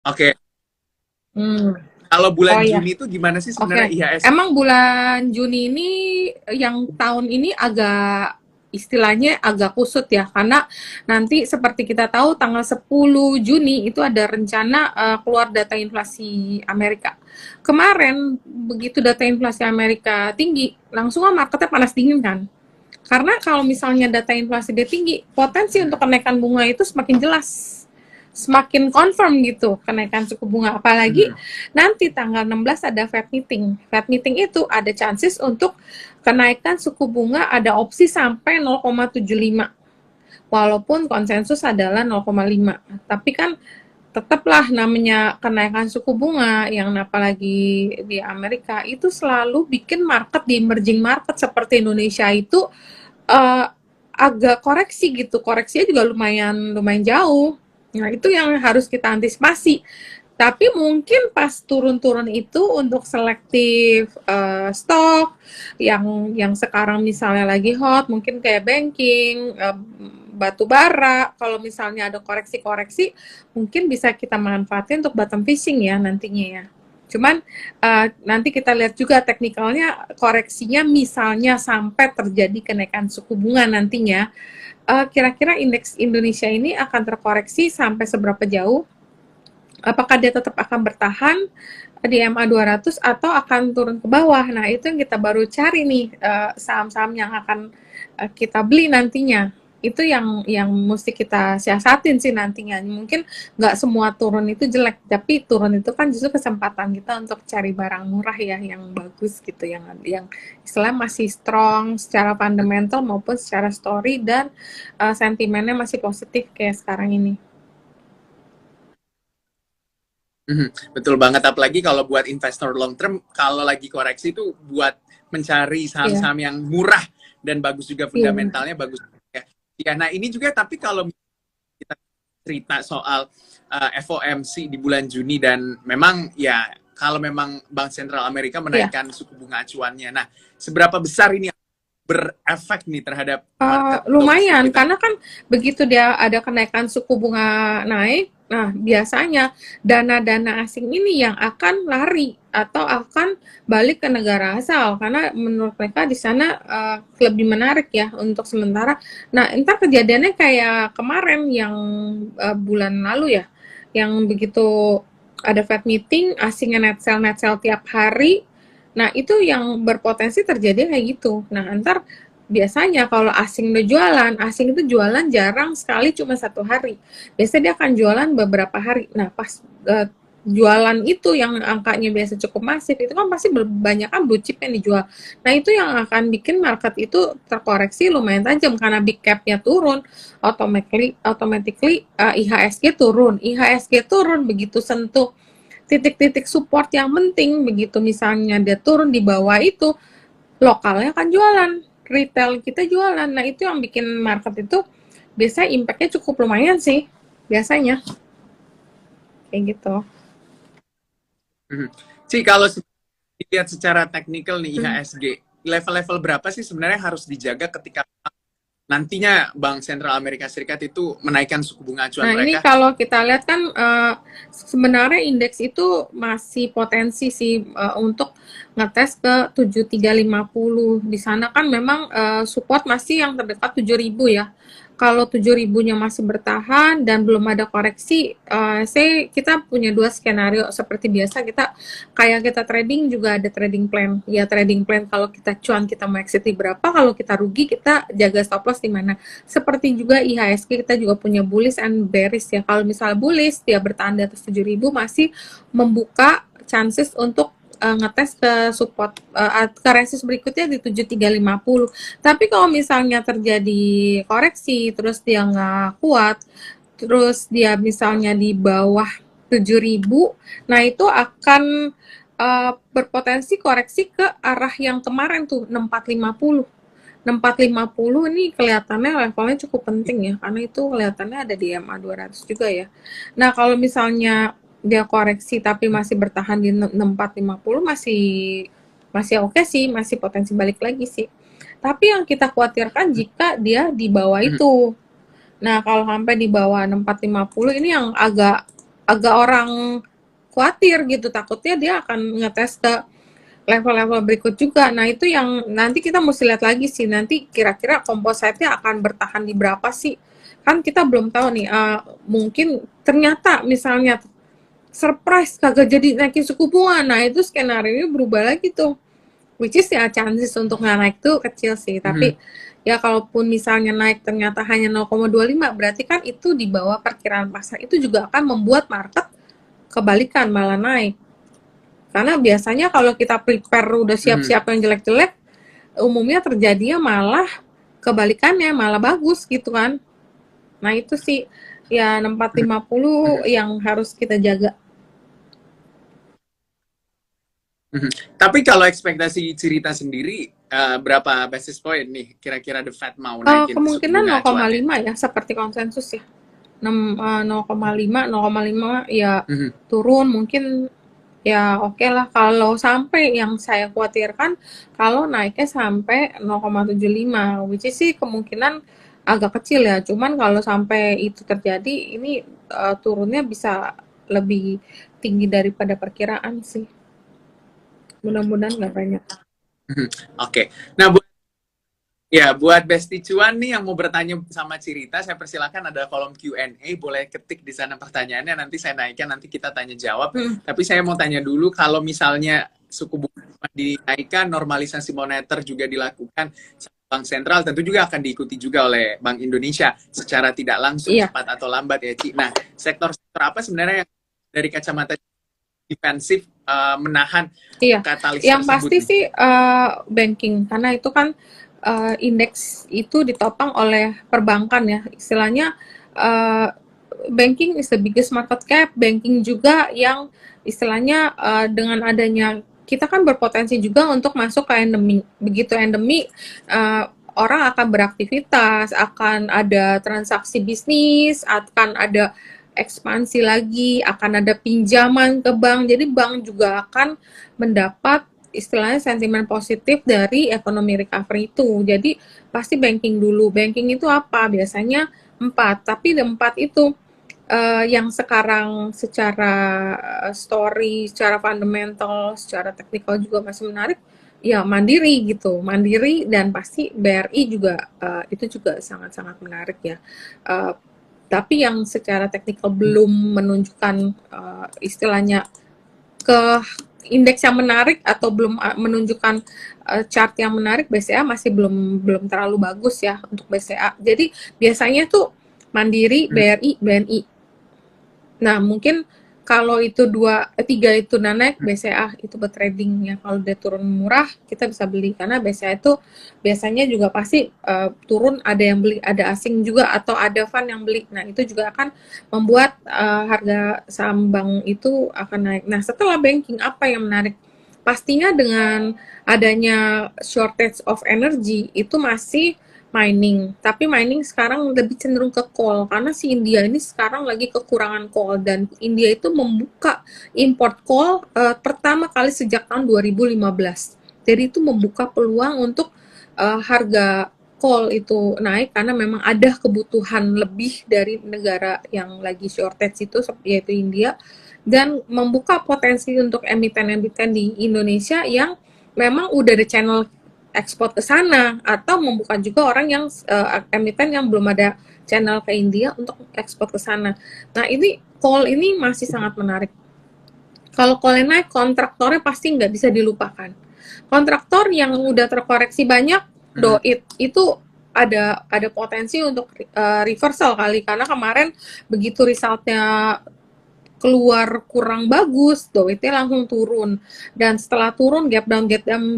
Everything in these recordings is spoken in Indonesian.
Oke, Hmm. kalau bulan Oh ya, Juni itu gimana sih sebenarnya oke. IHSG? Emang bulan Juni ini yang tahun ini agak istilahnya agak kusut ya, karena nanti seperti kita tahu tanggal 10 Juni itu ada rencana keluar data inflasi Amerika. Kemarin begitu data inflasi Amerika tinggi, langsung marketnya panas dingin kan. Karena kalau misalnya data inflasi dia tinggi, potensi untuk kenaikan bunga itu semakin jelas, semakin confirm gitu kenaikan suku bunga. Apalagi nanti tanggal 16 ada Fed meeting. Fed meeting itu ada chances untuk kenaikan suku bunga, ada opsi sampai 0,75. Walaupun konsensus adalah 0,5. Tapi kan tetaplah namanya kenaikan suku bunga yang apalagi di Amerika itu selalu bikin market di emerging market seperti Indonesia itu uh, agak koreksi gitu, koreksinya juga lumayan lumayan jauh. Nah itu yang harus kita antisipasi. Tapi mungkin pas turun-turun itu untuk selektif stok yang sekarang misalnya lagi hot, mungkin kayak banking, batu bara. Kalau misalnya ada koreksi-koreksi, mungkin bisa kita manfaatin untuk bottom fishing ya nantinya ya. Cuman nanti kita lihat juga teknikalnya koreksinya misalnya sampai terjadi kenaikan suku bunga nantinya. Kira-kira indeks Indonesia ini akan terkoreksi sampai seberapa jauh? Apakah dia tetap akan bertahan di MA 200 atau akan turun ke bawah? Nah, itu yang kita baru cari nih saham-saham yang akan kita beli nantinya. Itu yang mesti kita siasatin sih nantinya. Mungkin nggak semua turun itu jelek, tapi turun itu kan justru kesempatan kita untuk cari barang murah ya, yang bagus gitu, yang istilah masih strong secara fundamental maupun secara story dan sentimennya masih positif kayak sekarang ini. Betul banget, apalagi kalau buat investor long term, kalau lagi koreksi itu buat mencari Iya, saham-saham yang murah dan bagus juga iya benar. fundamentalnya bagus ya. Ya, nah ini juga tapi kalau kita cerita soal FOMC di bulan Juni dan memang ya kalau memang Bank Sentral Amerika Iya. menaikkan suku bunga acuannya. Nah, seberapa besar ini berefek nih terhadap market domestik Lumayan, kita? karena kan begitu dia ada kenaikan suku bunga naik, nah biasanya dana-dana asing ini yang akan lari atau akan balik ke negara asal karena menurut mereka di sana lebih menarik ya untuk sementara. Nah, entar kejadiannya kayak kemarin yang bulan lalu ya, yang begitu ada Fed meeting, asingnya net sell tiap hari. Nah, itu yang berpotensi terjadi kayak gitu. Nah, entar biasanya kalau asing udah jualan, asing itu jualan jarang sekali cuma 1 hari. Biasanya dia akan jualan beberapa hari. Nah, pas jualan itu yang angkanya biasa cukup masif, itu kan pasti banyak kan blue chip yang dijual. Nah, itu yang akan bikin market itu terkoreksi lumayan tajam karena big cap-nya turun, automatically IHSG turun. IHSG turun begitu sentuh titik-titik support yang penting, begitu misalnya dia turun di bawah itu, lokalnya kan jualan, retail kita jualan. Nah, itu yang bikin market itu biasanya impact-nya cukup lumayan sih, biasanya. Kayak gitu. Sih kalau dilihat secara teknikal nih Hmm. IHSG, level-level berapa sih sebenarnya harus dijaga ketika nantinya Bank Sentral Amerika Serikat itu menaikkan suku bunga acuan Nah, ini mereka? kalau kita lihat kan sebenarnya indeks itu masih potensi sih untuk ngetes ke 7350. Di sana kan memang support masih yang terdekat 7000 ya. Kalau 7000-nya masih bertahan dan belum ada koreksi, kita punya dua skenario seperti biasa. Kayak kita trading juga ada trading plan. Ya trading plan kalau kita cuan kita mau exit di berapa, kalau kita rugi kita jaga stop loss di mana. Seperti juga IHSG kita juga punya bullish and bearish ya. Kalau misalnya bullish dia bertahan di atas 7000 masih membuka chances untuk ngetes ke support ke resist berikutnya di 7350. Tapi kalau misalnya terjadi koreksi terus dia nggak kuat, terus dia misalnya di bawah 7000, nah itu akan berpotensi koreksi ke arah yang kemarin tuh 6450. 6450 ini kelihatannya levelnya cukup penting ya, karena itu kelihatannya ada di MA 200 juga ya. Nah, kalau misalnya dia koreksi tapi masih bertahan di 6450 masih masih oke sih, masih potensi balik lagi sih. Tapi yang kita khawatirkan jika dia di bawah itu. Nah, kalau sampai di bawah 6450 ini yang agak agak orang khawatir gitu, takutnya dia akan ngetes ke level-level berikut juga. Nah, itu yang nanti kita mesti lihat lagi sih, nanti kira-kira composite-nya akan bertahan di berapa sih? Kan kita belum tahu nih, mungkin ternyata misalnya surprise kagak jadi naikin suku bunga. Nah, itu skenario berubah lagi tuh. Which is ya chances untuk nggak naik tuh kecil sih. Tapi ya kalaupun misalnya naik ternyata hanya 0,25, berarti kan itu di bawah perkiraan pasar. Itu juga akan membuat market kebalikan malah naik. Karena biasanya kalau kita prepare udah siap-siap yang jelek-jelek, umumnya terjadinya malah kebalikannya, malah bagus gitu kan. Nah, itu sih ya 450 yang harus kita jaga. Tapi kalau ekspektasi Cirita sendiri, berapa basis point nih kira-kira The Fed mau naikin suku Kemungkinan bunga acuannya? 0,5 ya, seperti konsensus ya. 0,5 ya turun mungkin ya oke lah. Kalau sampai yang saya khawatirkan kalau naiknya sampai 0,75, which is sih kemungkinan agak kecil ya. Cuman kalau sampai itu terjadi, ini turunnya bisa lebih tinggi daripada perkiraan sih. Mudah-mudahan nggak banyak. Oke. Nah, buat Besti Cuan nih yang mau bertanya sama Cirita, saya persilakan ada kolom Q&A, boleh ketik di sana pertanyaannya, nanti saya naikkan, nanti kita tanya jawab. Tapi saya mau tanya dulu, kalau misalnya suku bunga dinaikkan, normalisasi moneter juga dilakukan, Bank Sentral tentu juga akan diikuti juga oleh Bank Indonesia secara tidak langsung, cepat atau lambat ya, Ci. Nah, sektor-sektor apa sebenarnya yang dari kacamata defensif menahan katalis yang tersebut? pasti sih banking, karena itu kan indeks itu ditopang oleh perbankan ya, istilahnya banking is the biggest market cap, banking juga yang istilahnya dengan adanya kita kan berpotensi juga untuk masuk ke endemi. Begitu endemi, orang akan beraktivitas, akan ada transaksi bisnis, akan ada ekspansi lagi, akan ada pinjaman ke bank. Jadi bank juga akan mendapat istilahnya sentimen positif dari ekonomi recovery itu. Jadi pasti banking dulu. Banking itu apa? Biasanya 4, tapi 4 itu yang sekarang secara story, secara fundamental, secara teknikal juga masih menarik, ya Mandiri gitu. Mandiri dan pasti BRI juga itu juga sangat-sangat menarik ya. Tapi yang secara teknikal belum menunjukkan istilahnya ke indeks yang menarik atau belum menunjukkan chart yang menarik, BCA masih belum terlalu bagus ya untuk BCA. Jadi biasanya tuh Mandiri, BRI, BNI. Nah, mungkin kalau itu 3 itu naik, BCA itu bertrading ya. Kalau dia turun murah, kita bisa beli karena BCA itu biasanya juga pasti turun, ada yang beli, ada asing juga atau ada fund yang beli. Nah, itu juga akan membuat harga saham bank itu akan naik. Nah, setelah banking apa yang menarik? Pastinya dengan adanya shortage of energy itu masih mining, tapi mining sekarang lebih cenderung ke coal karena si India ini sekarang lagi kekurangan coal dan India itu membuka import coal pertama kali sejak tahun 2015. Jadi itu membuka peluang untuk harga coal itu naik karena memang ada kebutuhan lebih dari negara yang lagi shortage itu yaitu India, dan membuka potensi untuk emiten-emiten di Indonesia yang memang udah ada channel ekspor ke sana atau membuka juga orang yang emiten yang belum ada channel ke India untuk ekspor ke sana. Nah, ini coal ini masih sangat menarik. Kalau coal naik, kontraktornya pasti nggak bisa dilupakan. Kontraktor yang udah terkoreksi banyak, doit itu ada potensi untuk reversal kali karena kemarin begitu resultnya keluar kurang bagus, doitnya langsung turun. Dan setelah turun gap down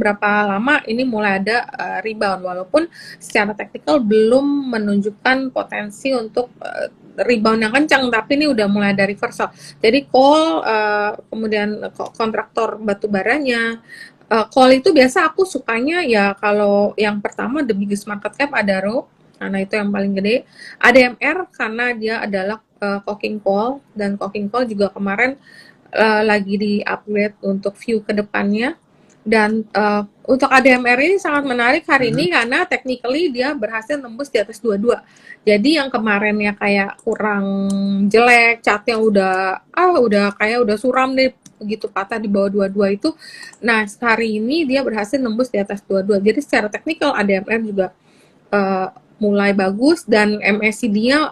berapa lama ini mulai ada rebound, walaupun secara teknikal belum menunjukkan potensi untuk rebound yang kencang, tapi ini udah mulai ada reversal. Jadi coal, kemudian kontraktor batu baranya, coal itu biasa aku sukanya ya kalau yang pertama the biggest market cap ada Adaro, karena itu yang paling gede. ADMR karena dia adalah coking coal, dan coking coal juga kemarin lagi di upgrade untuk view ke depannya. Dan untuk ADMR ini sangat menarik hari Mhm. ini karena technically dia berhasil nembus di atas 22. Jadi yang kemarinnya kayak kurang jelek, catnya udah kayak udah suram deh, begitu patah di bawah 22 itu. Nah, hari ini dia berhasil nembus di atas 22. Jadi secara teknikal ADMR juga uh, mulai bagus dan MACD-nya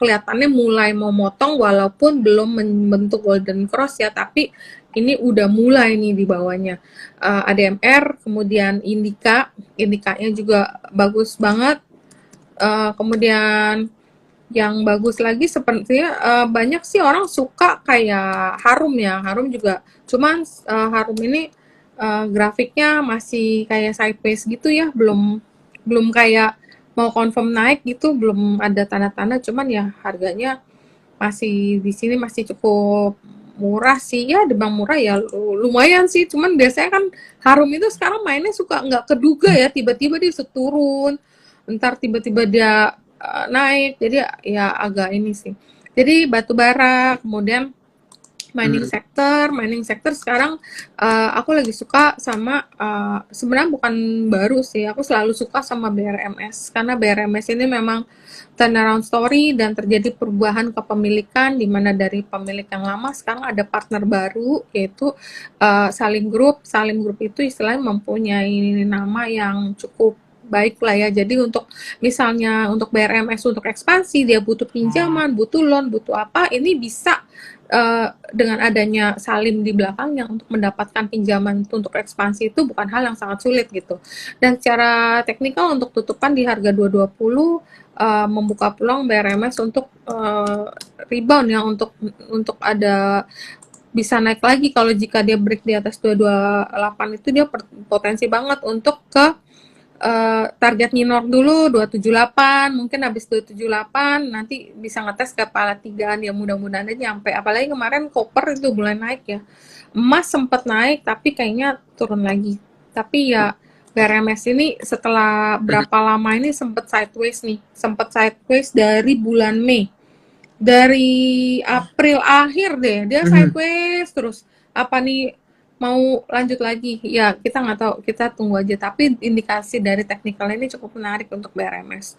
kelihatannya mulai mau motong walaupun belum membentuk golden cross ya, tapi ini udah mulai nih di bawahnya. ADMR, kemudian indikanya juga bagus banget. Kemudian yang bagus lagi sepertinya banyak sih orang suka kayak Harum ya, Harum juga. Cuman Harum ini grafiknya masih kayak sideways gitu ya, belum belum kayak mau confirm naik gitu, belum ada tanda-tanda. Cuman ya harganya masih di sini masih cukup murah sih ya, di bank murah ya lumayan sih. Cuman biasanya kan Harum itu sekarang mainnya suka nggak keduga ya, tiba-tiba dia turun, ntar tiba-tiba dia naik, jadi ya agak ini sih. Jadi batu bara, kemudian Mhm. mining sector sekarang aku lagi suka sama sebenarnya bukan baru sih, aku selalu suka sama BRMS karena BRMS ini memang turnaround story dan terjadi perubahan kepemilikan di mana dari pemilik yang lama sekarang ada partner baru yaitu Salim Group itu istilahnya mempunyai nama yang cukup baik lah ya. Jadi untuk misalnya untuk BRMS untuk ekspansi dia butuh pinjaman, butuh loan, butuh apa, ini bisa dengan adanya Salim di belakangnya untuk mendapatkan pinjaman untuk ekspansi itu bukan hal yang sangat sulit gitu. Dan secara teknikal untuk tutupan di harga 220 membuka peluang BRMS untuk rebound ya, untuk ada bisa naik lagi kalau jika dia break di atas 228 itu dia potensi banget untuk ke target minor dulu 278, mungkin habis 278 nanti bisa ngetes ke kepala tigaan ya, mudah-mudahan aja nyampe. Apalagi kemarin koper itu mulai naik ya. Emas sempat naik tapi kayaknya turun lagi. Tapi ya BRMS ini setelah Mhm. berapa lama ini sempat sideways nih, sempat sideways dari bulan Mei. Dari April akhir deh, dia Mhm. sideways terus. Apa nih mau lanjut lagi? Ya, kita nggak tahu, kita tunggu aja. Tapi indikasi dari teknikal ini cukup menarik untuk BRMS.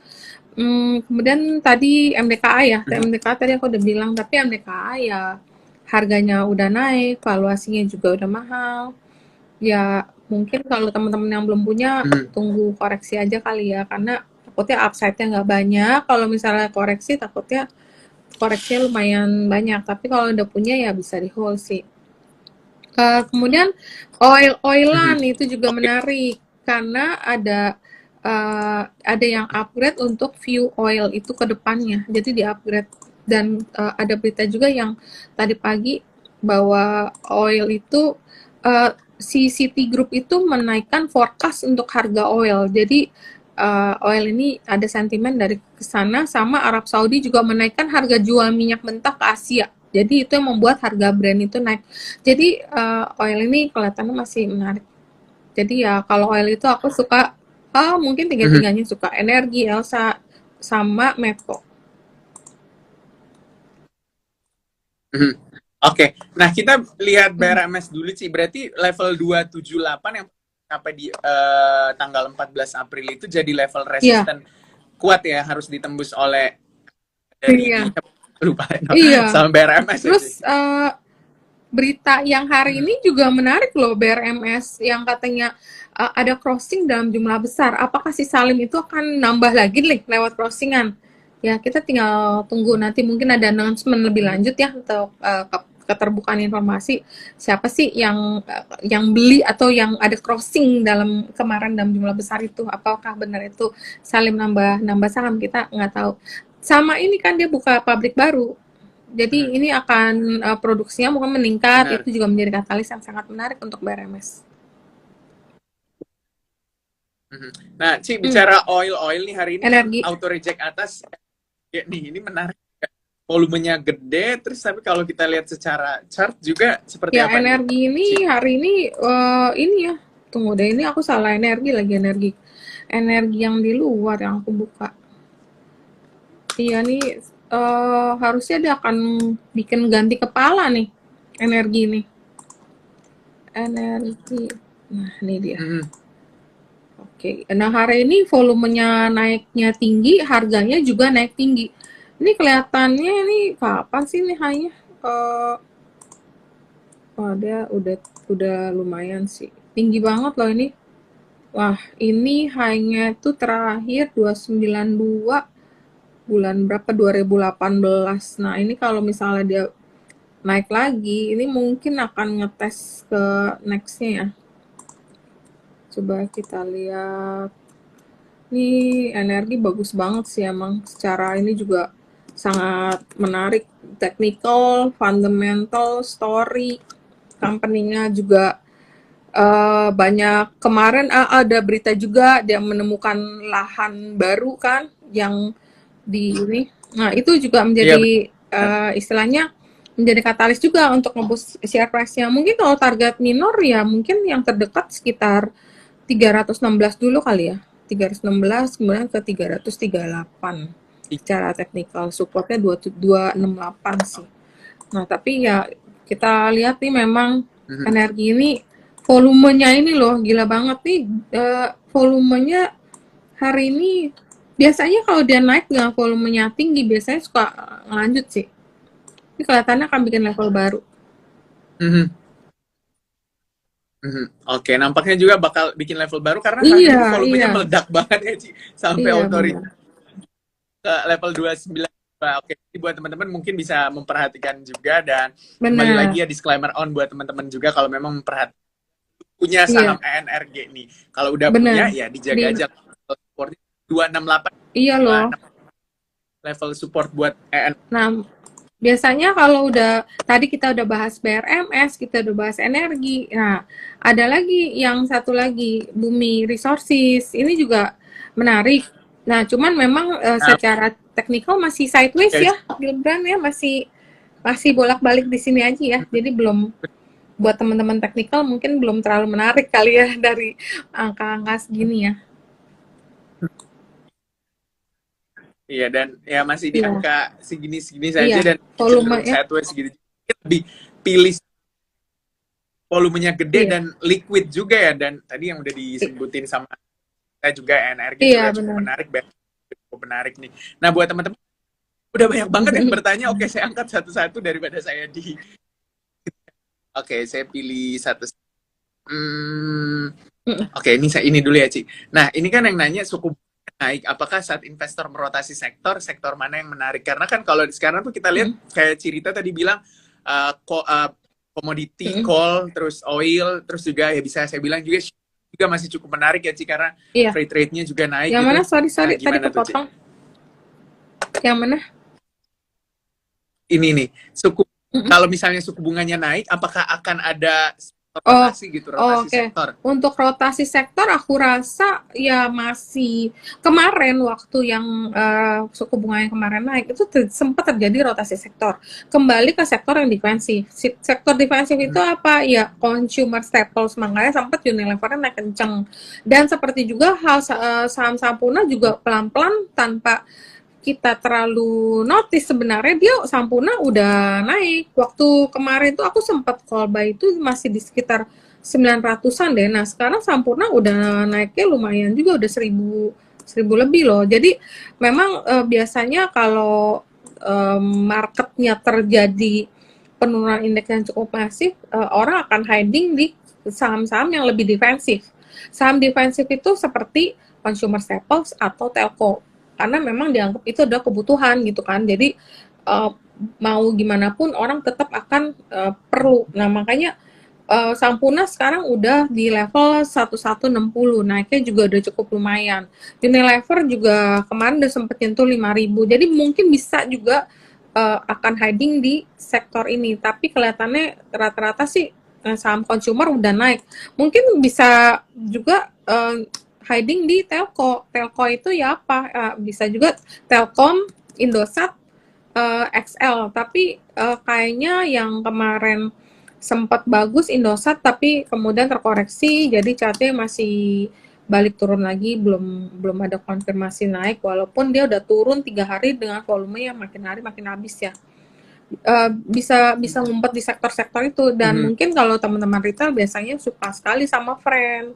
Kemudian tadi MDKA ya, Mhm. MDKA tadi aku udah bilang, tapi MDKA ya harganya udah naik, valuasinya juga udah mahal. Ya, mungkin kalau teman-teman yang belum punya, Mhm. tunggu koreksi aja kali ya, karena takutnya upside-nya nggak banyak. Kalau misalnya koreksi, takutnya koreksinya lumayan banyak. Tapi kalau udah punya ya bisa di hold sih. Kemudian oilan Mhm. itu juga Oke. menarik karena ada yang upgrade untuk view oil itu ke depannya. Jadi di upgrade dan ada berita juga yang tadi pagi bahwa oil itu si Citigroup itu menaikkan forecast untuk harga oil. Jadi oil ini ada sentimen dari kesana sama Arab Saudi juga menaikkan harga jual minyak mentah ke Asia. Jadi itu yang membuat harga Brent itu naik. Jadi oil ini kelihatannya masih menarik. Jadi ya kalau oil itu aku suka mungkin Mhm. tiga-tiganya suka energi, Elsa sama Medco. Mhm. Oke. Nah, kita lihat Mm. BRMS dulu, Ci. Berarti level 278 yang sampai di tanggal 14 April itu jadi level Iya, resisten kuat ya, harus ditembus oleh dari iya, lupa iya. sama BRMS ya, Ci. Terus berita yang hari Mhm. ini juga menarik loh, BRMS yang katanya ada crossing dalam jumlah besar. Apakah si Salim itu akan nambah lagi nih lewat crossingan? Ya kita tinggal tunggu nanti mungkin ada announcement lebih Mhm. lanjut ya untuk keterbukaan informasi siapa sih yang beli atau yang ada crossing dalam kemarin dalam jumlah besar itu. Apakah benar itu Salim nambah nambah saham, kita nggak tahu. Sama ini kan dia buka pabrik baru, Mhm. jadi ini akan produksinya mungkin meningkat, Benar. itu juga menjadi katalis yang sangat menarik untuk BRMS. Mhm. Nah, Ci, Hmm, bicara oil nih hari ini kan energi. auto reject atas ya nih, ini menarik. Volumenya gede, terus tapi kalau kita lihat secara chart juga seperti Ya apa nih, energi ini Ci? hari ini ya, tunggu deh ini aku salah energi lagi energi. Energi yang di luar yang aku buka. Iya nih harusnya dia akan bikin ganti kepala nih energi nih. Energi. Nah, ini dia. Mm-mm. Oke. Nah, hari ini volumenya naiknya tinggi, harganya juga naik tinggi. Ini kelihatannya ini kapan sih nih high-nya? Eh, oh, dia udah lumayan sih. Tinggi banget loh ini. Wah, ini high-nya itu terakhir 292 bulan berapa? 2018. Nah, ini kalau misalnya dia naik lagi, ini mungkin akan ngetes ke next-nya ya. Coba kita lihat. Ini energi bagus banget sih emang. Secara ini juga sangat menarik. Technical, fundamental, story. Company-nya juga banyak. Kemarin ada berita juga dia menemukan lahan baru kan yang di ini. Nah, itu juga Iya menjadi benar. istilahnya menjadi katalis juga untuk ngeboost share price-nya. Mungkin kalau target minor ya mungkin yang terdekat sekitar 316 dulu kali ya. 316 kemudian ke 338. Secara teknikal supportnya 268 sih. Nah, tapi ya kita lihat nih memang Mhm. energi ini volumenya ini loh gila banget nih. Volumenya hari ini biasanya kalau dia naik dengan volumenya tinggi biasanya suka ngelanjut sih. Ini kelihatannya akan bikin level baru. Mhm. Mhm. Oke, nampaknya juga bakal bikin level baru karena hari Iya, ini volumenya iya, meledak banget ya, Ci. Sampai iya auto benar. ke level 29. Oke, jadi buat teman-teman mungkin bisa memperhatikan juga dan kembali lagi Benar, ya disclaimer on buat teman-teman juga kalau memang memperhatikan punya saham iya, ENRG nih. Kalau udah punya benar. ya Di, dijaga aja level supportnya 268 iya loh. level support buat EN. Nah, biasanya kalau udah tadi kita udah bahas BRMS, kita udah bahas energi. Nah, ada lagi yang satu lagi Bumi Resources. Ini juga menarik. Nah, cuman memang Nah, secara teknikal masih sideways oke. ya, Gibran ya masih masih bolak-balik di sini aja ya. Jadi belum buat teman-teman teknikal mungkin belum terlalu menarik kali ya dari angka-angka segini ya. Iya dan ya masih di Iya, angka segini-segini iya. saja dan Volume cenderung ya. sideways gitu. Lebih pilih volumenya gede Iya. dan liquid juga ya dan tadi yang udah disebutin sama kita juga energi Iya, juga cukup benar. menarik, cukup menarik nih. Nah buat teman-teman udah banyak banget yang bertanya, oke saya angkat satu-satu daripada saya di. Oke saya pilih satu. Hmm, oke ini saya ini dulu ya Ci. Nah ini kan yang nanya suku bunga naik, apakah saat investor merotasi sektor mana yang menarik? Karena kan kalau sekarang tuh kita lihat kayak Cirita tadi bilang komoditi, coal, terus oil, terus juga ya bisa saya bilang juga masih cukup menarik ya Ci karena Iya. freight rate-nya juga naik Yang gitu. mana? Sorry, Nah, sorry, tadi gimana tuh Ci? kepotong. Yang mana? Ini nih, kalau misalnya suku bunganya naik, apakah akan ada Oh, rotasi gitu, oh, rotasi oke. sektor? Untuk rotasi sektor, aku rasa ya masih kemarin waktu yang suku bunga yang kemarin naik itu sempat terjadi rotasi sektor. Kembali ke sektor yang defensif. Sektor defensif itu apa? Ya consumer staples, makanya sempat Unilever naik kenceng. Dan seperti juga hal saham-saham Puna juga pelan-pelan tanpa kita terlalu notice sebenarnya dia Sampurna udah naik. Waktu kemarin tuh aku sempat call buy itu masih di sekitar 900-an deh. Nah, sekarang Sampurna udah naiknya lumayan juga udah 1000 lebih loh. Jadi memang biasanya kalau marketnya terjadi penurunan indeks yang cukup masif, orang akan hiding di saham-saham yang lebih defensif. Saham defensif itu seperti consumer staples atau telco karena memang dianggap itu adalah kebutuhan gitu kan. Jadi mau gimana pun orang tetap akan perlu. Nah, makanya Sampurna sekarang udah di level 1160, naiknya juga udah cukup lumayan. Unilever juga kemarin udah sempet nyentuh 5000. Jadi mungkin bisa juga akan hiding di sektor ini. Tapi kelihatannya rata-rata sih saham consumer udah naik. Mungkin bisa juga hiding di telco. Telco itu ya apa? Bisa juga Telkom, Indosat, XL. Tapi kayaknya yang kemarin sempat bagus Indosat tapi kemudian terkoreksi jadi chartnya masih balik turun lagi belum ada konfirmasi naik walaupun dia udah turun 3 hari dengan volume yang makin hari makin habis ya. bisa bisa ngumpet di sektor-sektor itu. Dan Mhm. mungkin kalau teman-teman retail biasanya suka sekali sama Friend.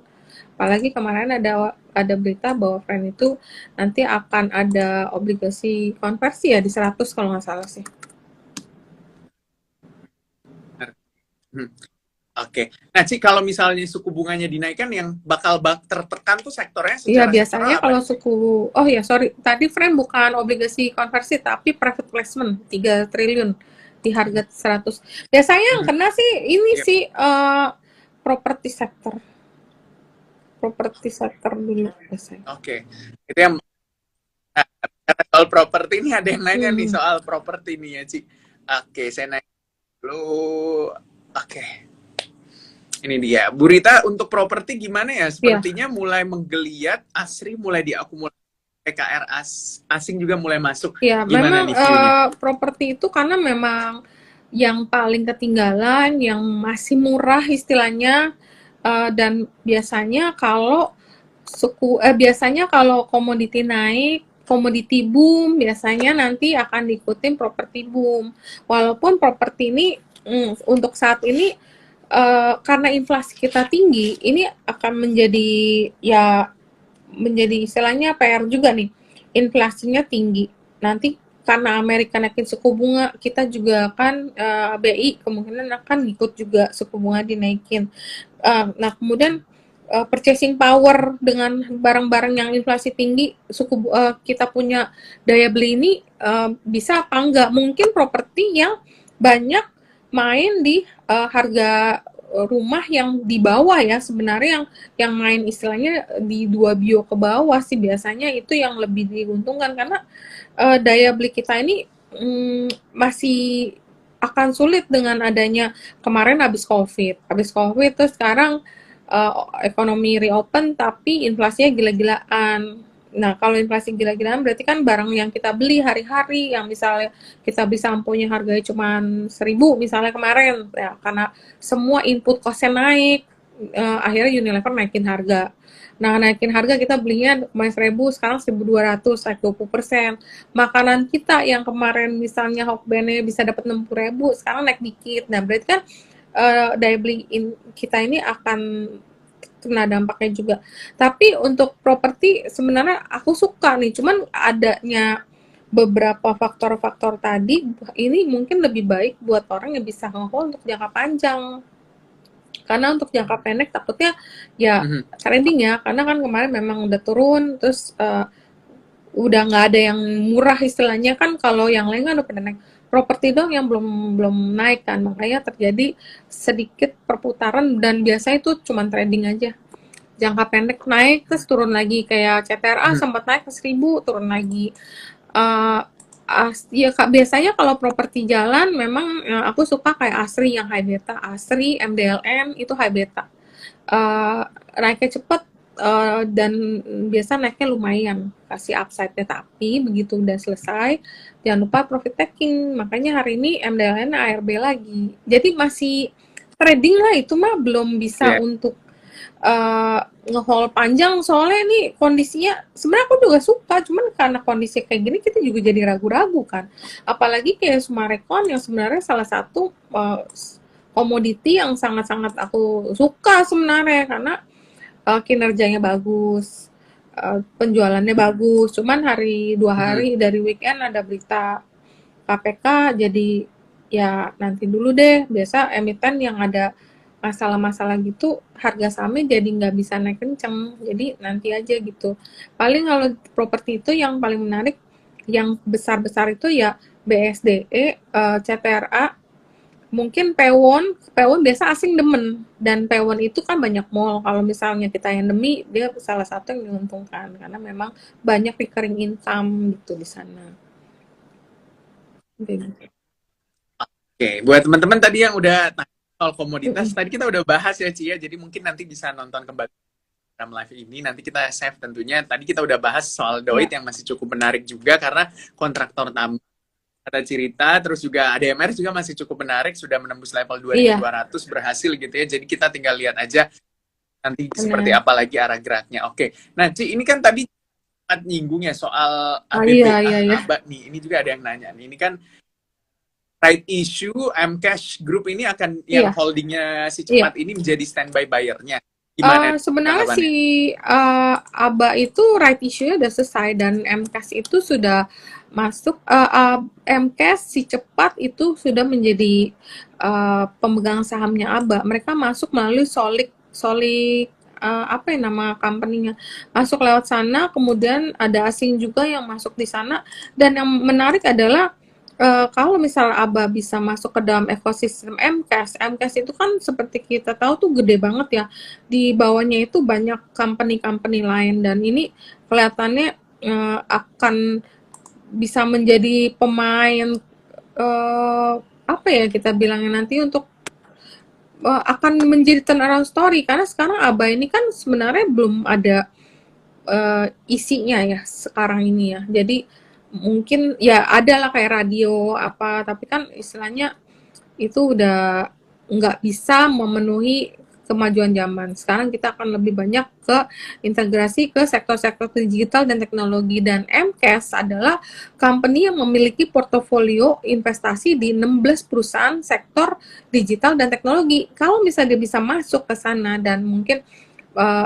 Apalagi kemarin ada berita bahwa Friend itu nanti akan ada obligasi konversi ya di 100 kalau nggak salah sih. Mhm. Oke. Nah, Ci, kalau misalnya suku bunganya dinaikkan, yang bakal tertekan tuh sektornya Iya, secara sektoral biasanya apa kalau nih, Ci? suku, oh ya sorry, tadi Friend bukan obligasi konversi tapi private placement 3 triliun di harga 100. Biasanya yang Mhm. kena sih ini Iya. sih property sector. Properti sector dulu biasanya. Oke. Itu yang nah, karena soal properti ini ada yang nanya nih Hmm. soal properti nih ya, Ci. Oke, saya nanya dulu. Oke. Ini dia. Bu Rita, untuk properti gimana ya? Ya, Sepertinya mulai menggeliat, ASRI mulai diakumulasi, PKR asing juga mulai masuk. ya Gimana memang nih view-nya? properti itu karena memang yang paling ketinggalan, yang masih murah istilahnya, dan biasanya kalau komoditi naik, komoditi boom, biasanya nanti akan diikutin properti boom. Walaupun properti ini untuk saat ini karena inflasi kita tinggi, ini akan menjadi ya menjadi istilahnya PR juga nih. Inflasinya tinggi. Nanti karena Amerika naikin suku bunga, kita juga kan BI kemungkinan akan ikut juga suku bunga dinaikin. Nah, kemudian purchasing power dengan barang-barang yang inflasi tinggi, kita punya daya beli ini bisa apa enggak? Mungkin properti yang banyak main di harga rumah yang di bawah ya, sebenarnya yang main istilahnya di 2 bio ke bawah sih biasanya itu yang lebih diuntungkan karena daya beli kita ini masih akan sulit dengan adanya kemarin habis COVID terus sekarang ekonomi reopen tapi inflasinya gila-gilaan. Nah, kalau inflasi gila-gilaan berarti kan barang yang kita beli hari-hari yang misalnya kita beli samponya harganya cuma 1.000 misalnya kemarin ya karena semua input cost-nya naik, akhirnya Unilever naikin harga. Nah, naikin harga kita belinya kemarin 1.000, sekarang 1.200, naik 20%. Makanan kita yang kemarin misalnya Hokbennya bisa dapat 60.000, sekarang naik dikit. Nah, berarti kan daya beli kita ini akan kena dampaknya juga. Tapi untuk properti sebenarnya aku suka nih, cuman adanya beberapa faktor-faktor tadi ini mungkin lebih baik buat orang yang bisa nge-hold untuk jangka panjang. Karena untuk jangka pendek takutnya ya Mhm. trading ya, karena kan kemarin memang udah turun, terus udah nggak ada yang murah istilahnya kan kalau yang lain kan udah pada naik. Properti dong yang belum belum naik kan, makanya terjadi sedikit perputaran dan biasanya itu cuma trading aja. Jangka pendek naik terus turun lagi kayak CTRA Mhm. sempat naik ke 1.000 turun lagi. Uh, ya kak biasanya kalau properti jalan memang aku suka kayak Asri yang high beta, Asri, MDLN itu high beta. Naiknya cepet dan biasa naiknya lumayan kasih upside-nya tapi begitu udah selesai jangan lupa profit taking makanya hari ini MDLN ARB lagi jadi masih trading lah itu mah belum bisa Iya. untuk nge-haul panjang soalnya ini kondisinya sebenarnya aku juga suka cuman karena kondisi kayak gini kita juga jadi ragu-ragu kan apalagi kayak Sumarekon yang sebenarnya salah satu komoditi yang sangat-sangat aku suka sebenarnya karena kinerjanya bagus penjualannya bagus cuman hari 2 hari Mhm. dari weekend ada berita KPK jadi ya nanti dulu deh biasa emiten yang ada masalah-masalah gitu harga sahamnya jadi nggak bisa naik kenceng jadi nanti aja gitu paling kalau properti itu yang paling menarik yang besar-besar itu ya BSDE, CTRA, mungkin Pewon, Pewon biasa asing demen dan Pewon itu kan banyak mall kalau misalnya kita yang demi dia salah satu yang diuntungkan karena memang banyak recurring income gitu di sana. Gitu. Oke, buat teman-teman tadi yang udah tanya soal komoditas, Mm-mm. tadi kita udah bahas ya, Ci ya. Jadi mungkin nanti bisa nonton kembali program live ini. Nanti kita save tentunya. Tadi kita udah bahas soal Doit Ya, yang masih cukup menarik juga karena kontraktor tambah ada cerita, terus juga ADMR juga masih cukup menarik, sudah menembus level iya, 2.200 berhasil gitu ya. Jadi kita tinggal lihat aja nanti seperti benar. apa lagi arah geraknya. Oke, nah Ci ini kan tadi nyinggung ya soal Ah, iya, ABBA iya, iya. ABA nih. Ini juga ada yang nanya nih. Ini kan right issue, Mcash Group ini akan yang Iya, holdingnya si iya. cepat ini menjadi standby buyernya. Gimana Sebenarnya si tanggapannya? ABA itu right issue-nya udah selesai dan MCAS itu sudah masuk MCAS si cepat itu sudah menjadi pemegang sahamnya ABA. Mereka masuk melalui Solik Solik apa ya nama company-nya, masuk lewat sana, kemudian ada asing juga yang masuk di sana. Dan yang menarik adalah kalau misal ABA bisa masuk ke dalam ekosistem MCAS, MCAS itu kan seperti kita tahu tuh gede banget ya. Di bawahnya itu banyak company-company lain dan ini kelihatannya akan bisa menjadi pemain apa ya kita bilangnya nanti untuk akan menjadi turnaround story karena sekarang ABA ini kan sebenarnya belum ada isinya ya sekarang ini ya. Jadi mungkin ya ada lah kayak radio apa, tapi kan istilahnya itu udah nggak bisa memenuhi kemajuan zaman. Sekarang kita akan lebih banyak ke integrasi ke sektor-sektor digital dan teknologi dan MCAS adalah company yang memiliki portofolio investasi di 16 perusahaan sektor digital dan teknologi. Kalau misalnya dia bisa masuk ke sana dan mungkin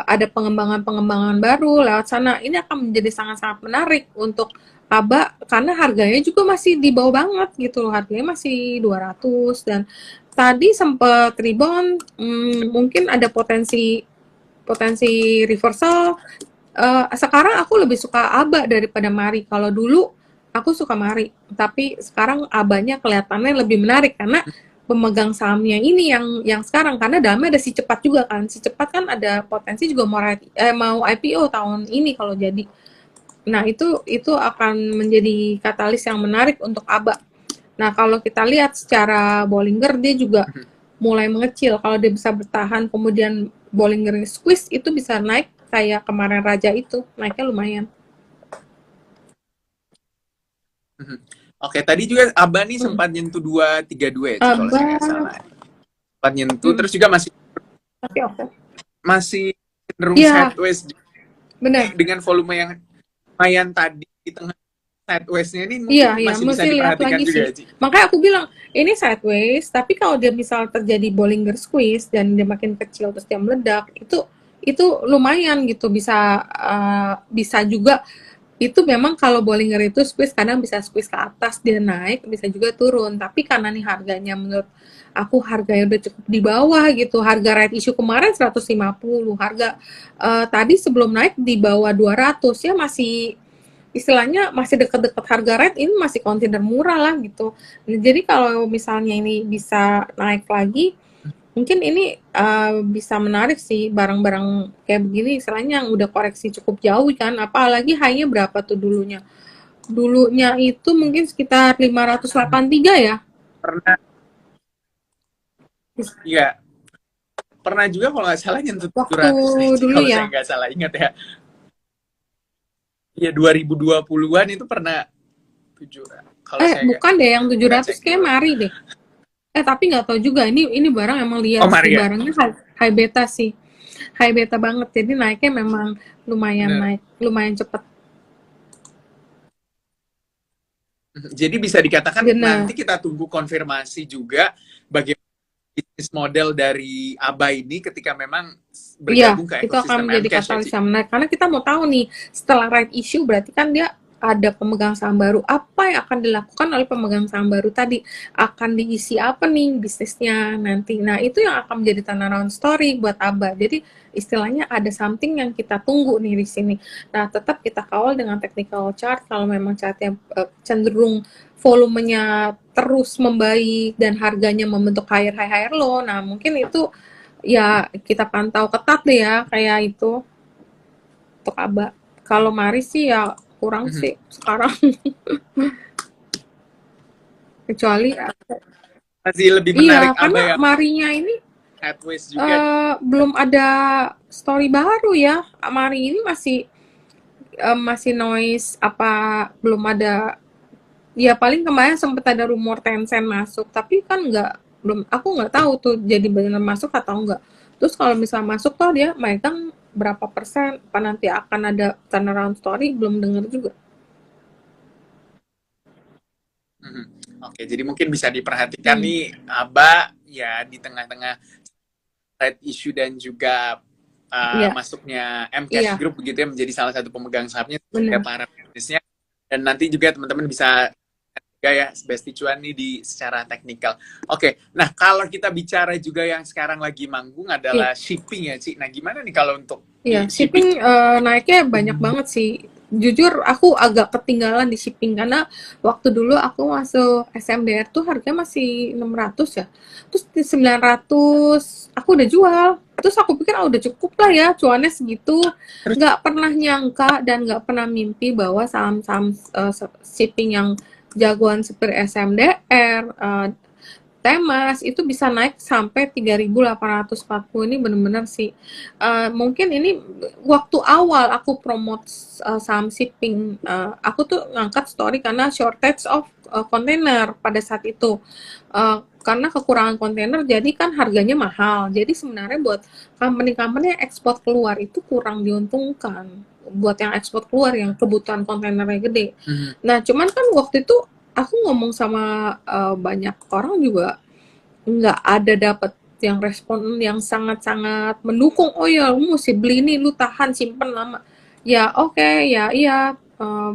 ada pengembangan-pengembangan baru lewat sana, ini akan menjadi sangat-sangat menarik untuk ABA karena harganya juga masih di bawah banget gitu loh, harganya masih 200 dan tadi sempat rebound, mungkin ada potensi potensi reversal. Sekarang aku lebih suka ABA daripada Mari. Kalau dulu aku suka Mari, tapi sekarang ABA-nya kelihatannya lebih menarik karena pemegang sahamnya ini yang sekarang karena dalamnya ada si cepat juga kan. Si cepat kan ada potensi juga mau IPO tahun ini kalau jadi. Nah, itu akan menjadi katalis yang menarik untuk ABA. Nah, kalau kita lihat secara Bollinger dia juga mulai mengecil. Kalau dia bisa bertahan kemudian Bollinger squeeze itu bisa naik kayak kemarin Raja itu, naiknya lumayan. Oke, tadi juga ABA nih sempat nyentuh 232 ya, Ci, kalau ABA, saya nggak salah. Sempat nyentuh, terus juga oke. masih cenderung Iya, sideways benar. dengan volume yang lumayan tadi di tengah sideways-nya ini Iya, mungkin iya, masih bisa mesti lihat diperhatikan lagi juga sih. ya, Ci. Makanya aku bilang, ini sideways, tapi kalau dia misal terjadi Bollinger Squeeze dan dia makin kecil terus dia meledak, itu lumayan gitu bisa juga itu memang kalau Bollinger itu squeeze kadang bisa squeeze ke atas dia naik, bisa juga turun. Tapi karena nih harganya menurut aku harganya udah cukup di bawah gitu. Harga right issue kemarin 150, harga tadi sebelum naik di bawah 200 ya masih istilahnya masih dekat-dekat harga rate ini masih consider murah lah gitu. Jadi kalau misalnya ini bisa naik lagi, mungkin ini bisa menarik sih barang-barang kayak begini istilahnya yang udah koreksi cukup jauh kan. Apalagi high-nya berapa tuh dulunya? Dulunya itu mungkin sekitar 583 ya. Pernah, iya, pernah juga kalau nggak salah nyentuh Waktu 700 nih, Ci, dulu kalau ya. saya nggak salah ingat ya. Iya, 2020-an itu pernah 7, kalau saya Bukan deh yang nggak 700 cek kayak dulu. Mari deh. Tapi nggak tahu juga ini barang emang liar Oh, sih Maria, barangnya high beta sih. High beta banget. Jadi naiknya memang lumayan bener. naik, lumayan cepet. Jadi bisa dikatakan Benar. nanti kita tunggu konfirmasi juga bagaimana bisnis model dari ABA ini ketika memang Iya, bergabung ke itu akan ekosistem menjadi Mcash ya, Ci? katalis yang menarik. Karena kita mau tahu nih, setelah right issue berarti kan dia ada pemegang saham baru. Apa yang akan dilakukan oleh pemegang saham baru tadi? Akan diisi apa nih bisnisnya nanti? Nah, itu yang akan menjadi turnaround story buat ABA. Jadi, istilahnya ada something yang kita tunggu nih di sini. Nah, tetap kita kawal dengan technical chart. Kalau memang chartnya cenderung volumenya terus membaik dan harganya membentuk higher high higher low, nah mungkin itu ya kita pantau ketat deh ya kayak itu untuk Aba. Kalau Mari sih ya kurang Mhm. sih sekarang kecuali Masih lebih iya menarik karena ABA yang Marinya ini headways juga. belum ada story baru ya. Mari ini masih noise apa belum ada ya paling kemarin sempat ada rumor Tencent masuk tapi kan nggak belum aku nggak tahu tuh jadi benar masuk atau enggak. Terus kalau misal masuk tuh dia megang berapa persen apa nanti akan ada turnaround story belum dengar juga. Mhm. Oke, jadi mungkin bisa diperhatikan Hmm, nih, Aba ya di tengah-tengah trade issue dan juga iya, masuknya Mcash iya, Group begitu ya menjadi salah satu pemegang sahamnya juga benar. para bisnisnya. Dan nanti juga teman-teman bisa juga ya Besti Cuan nih di secara teknikal. Oke, nah kalau kita bicara juga yang sekarang lagi manggung Iya. adalah shipping ya, Ci. Nah, gimana nih kalau untuk Iya, di shipping? shipping naiknya banyak banget sih. Jujur aku agak ketinggalan di shipping karena waktu dulu aku masuk SMDR tuh harganya masih 600 ya. Terus di 900 aku udah jual. Terus aku pikir udah cukup lah ya cuannya segitu. Terus Nggak pernah nyangka dan nggak pernah mimpi bahwa saham-saham shipping yang jagoan seperti SMDR, Temas itu bisa naik sampai 3.840. Ini benar-benar sih. Mungkin ini waktu awal aku promote saham shipping, aku tuh ngangkat story karena shortage of container pada saat itu. Karena kekurangan kontainer, jadi kan harganya mahal. Jadi sebenarnya buat company-company yang ekspor keluar itu kurang diuntungkan. Buat yang ekspor keluar yang kebutuhan kontainernya gede. Mhm. Nah, cuman kan waktu itu aku ngomong sama banyak orang juga nggak ada dapat yang respon yang sangat-sangat mendukung. Oh ya, lu mesti beli nih, lu tahan simpen lama. Ya oke, ya iya,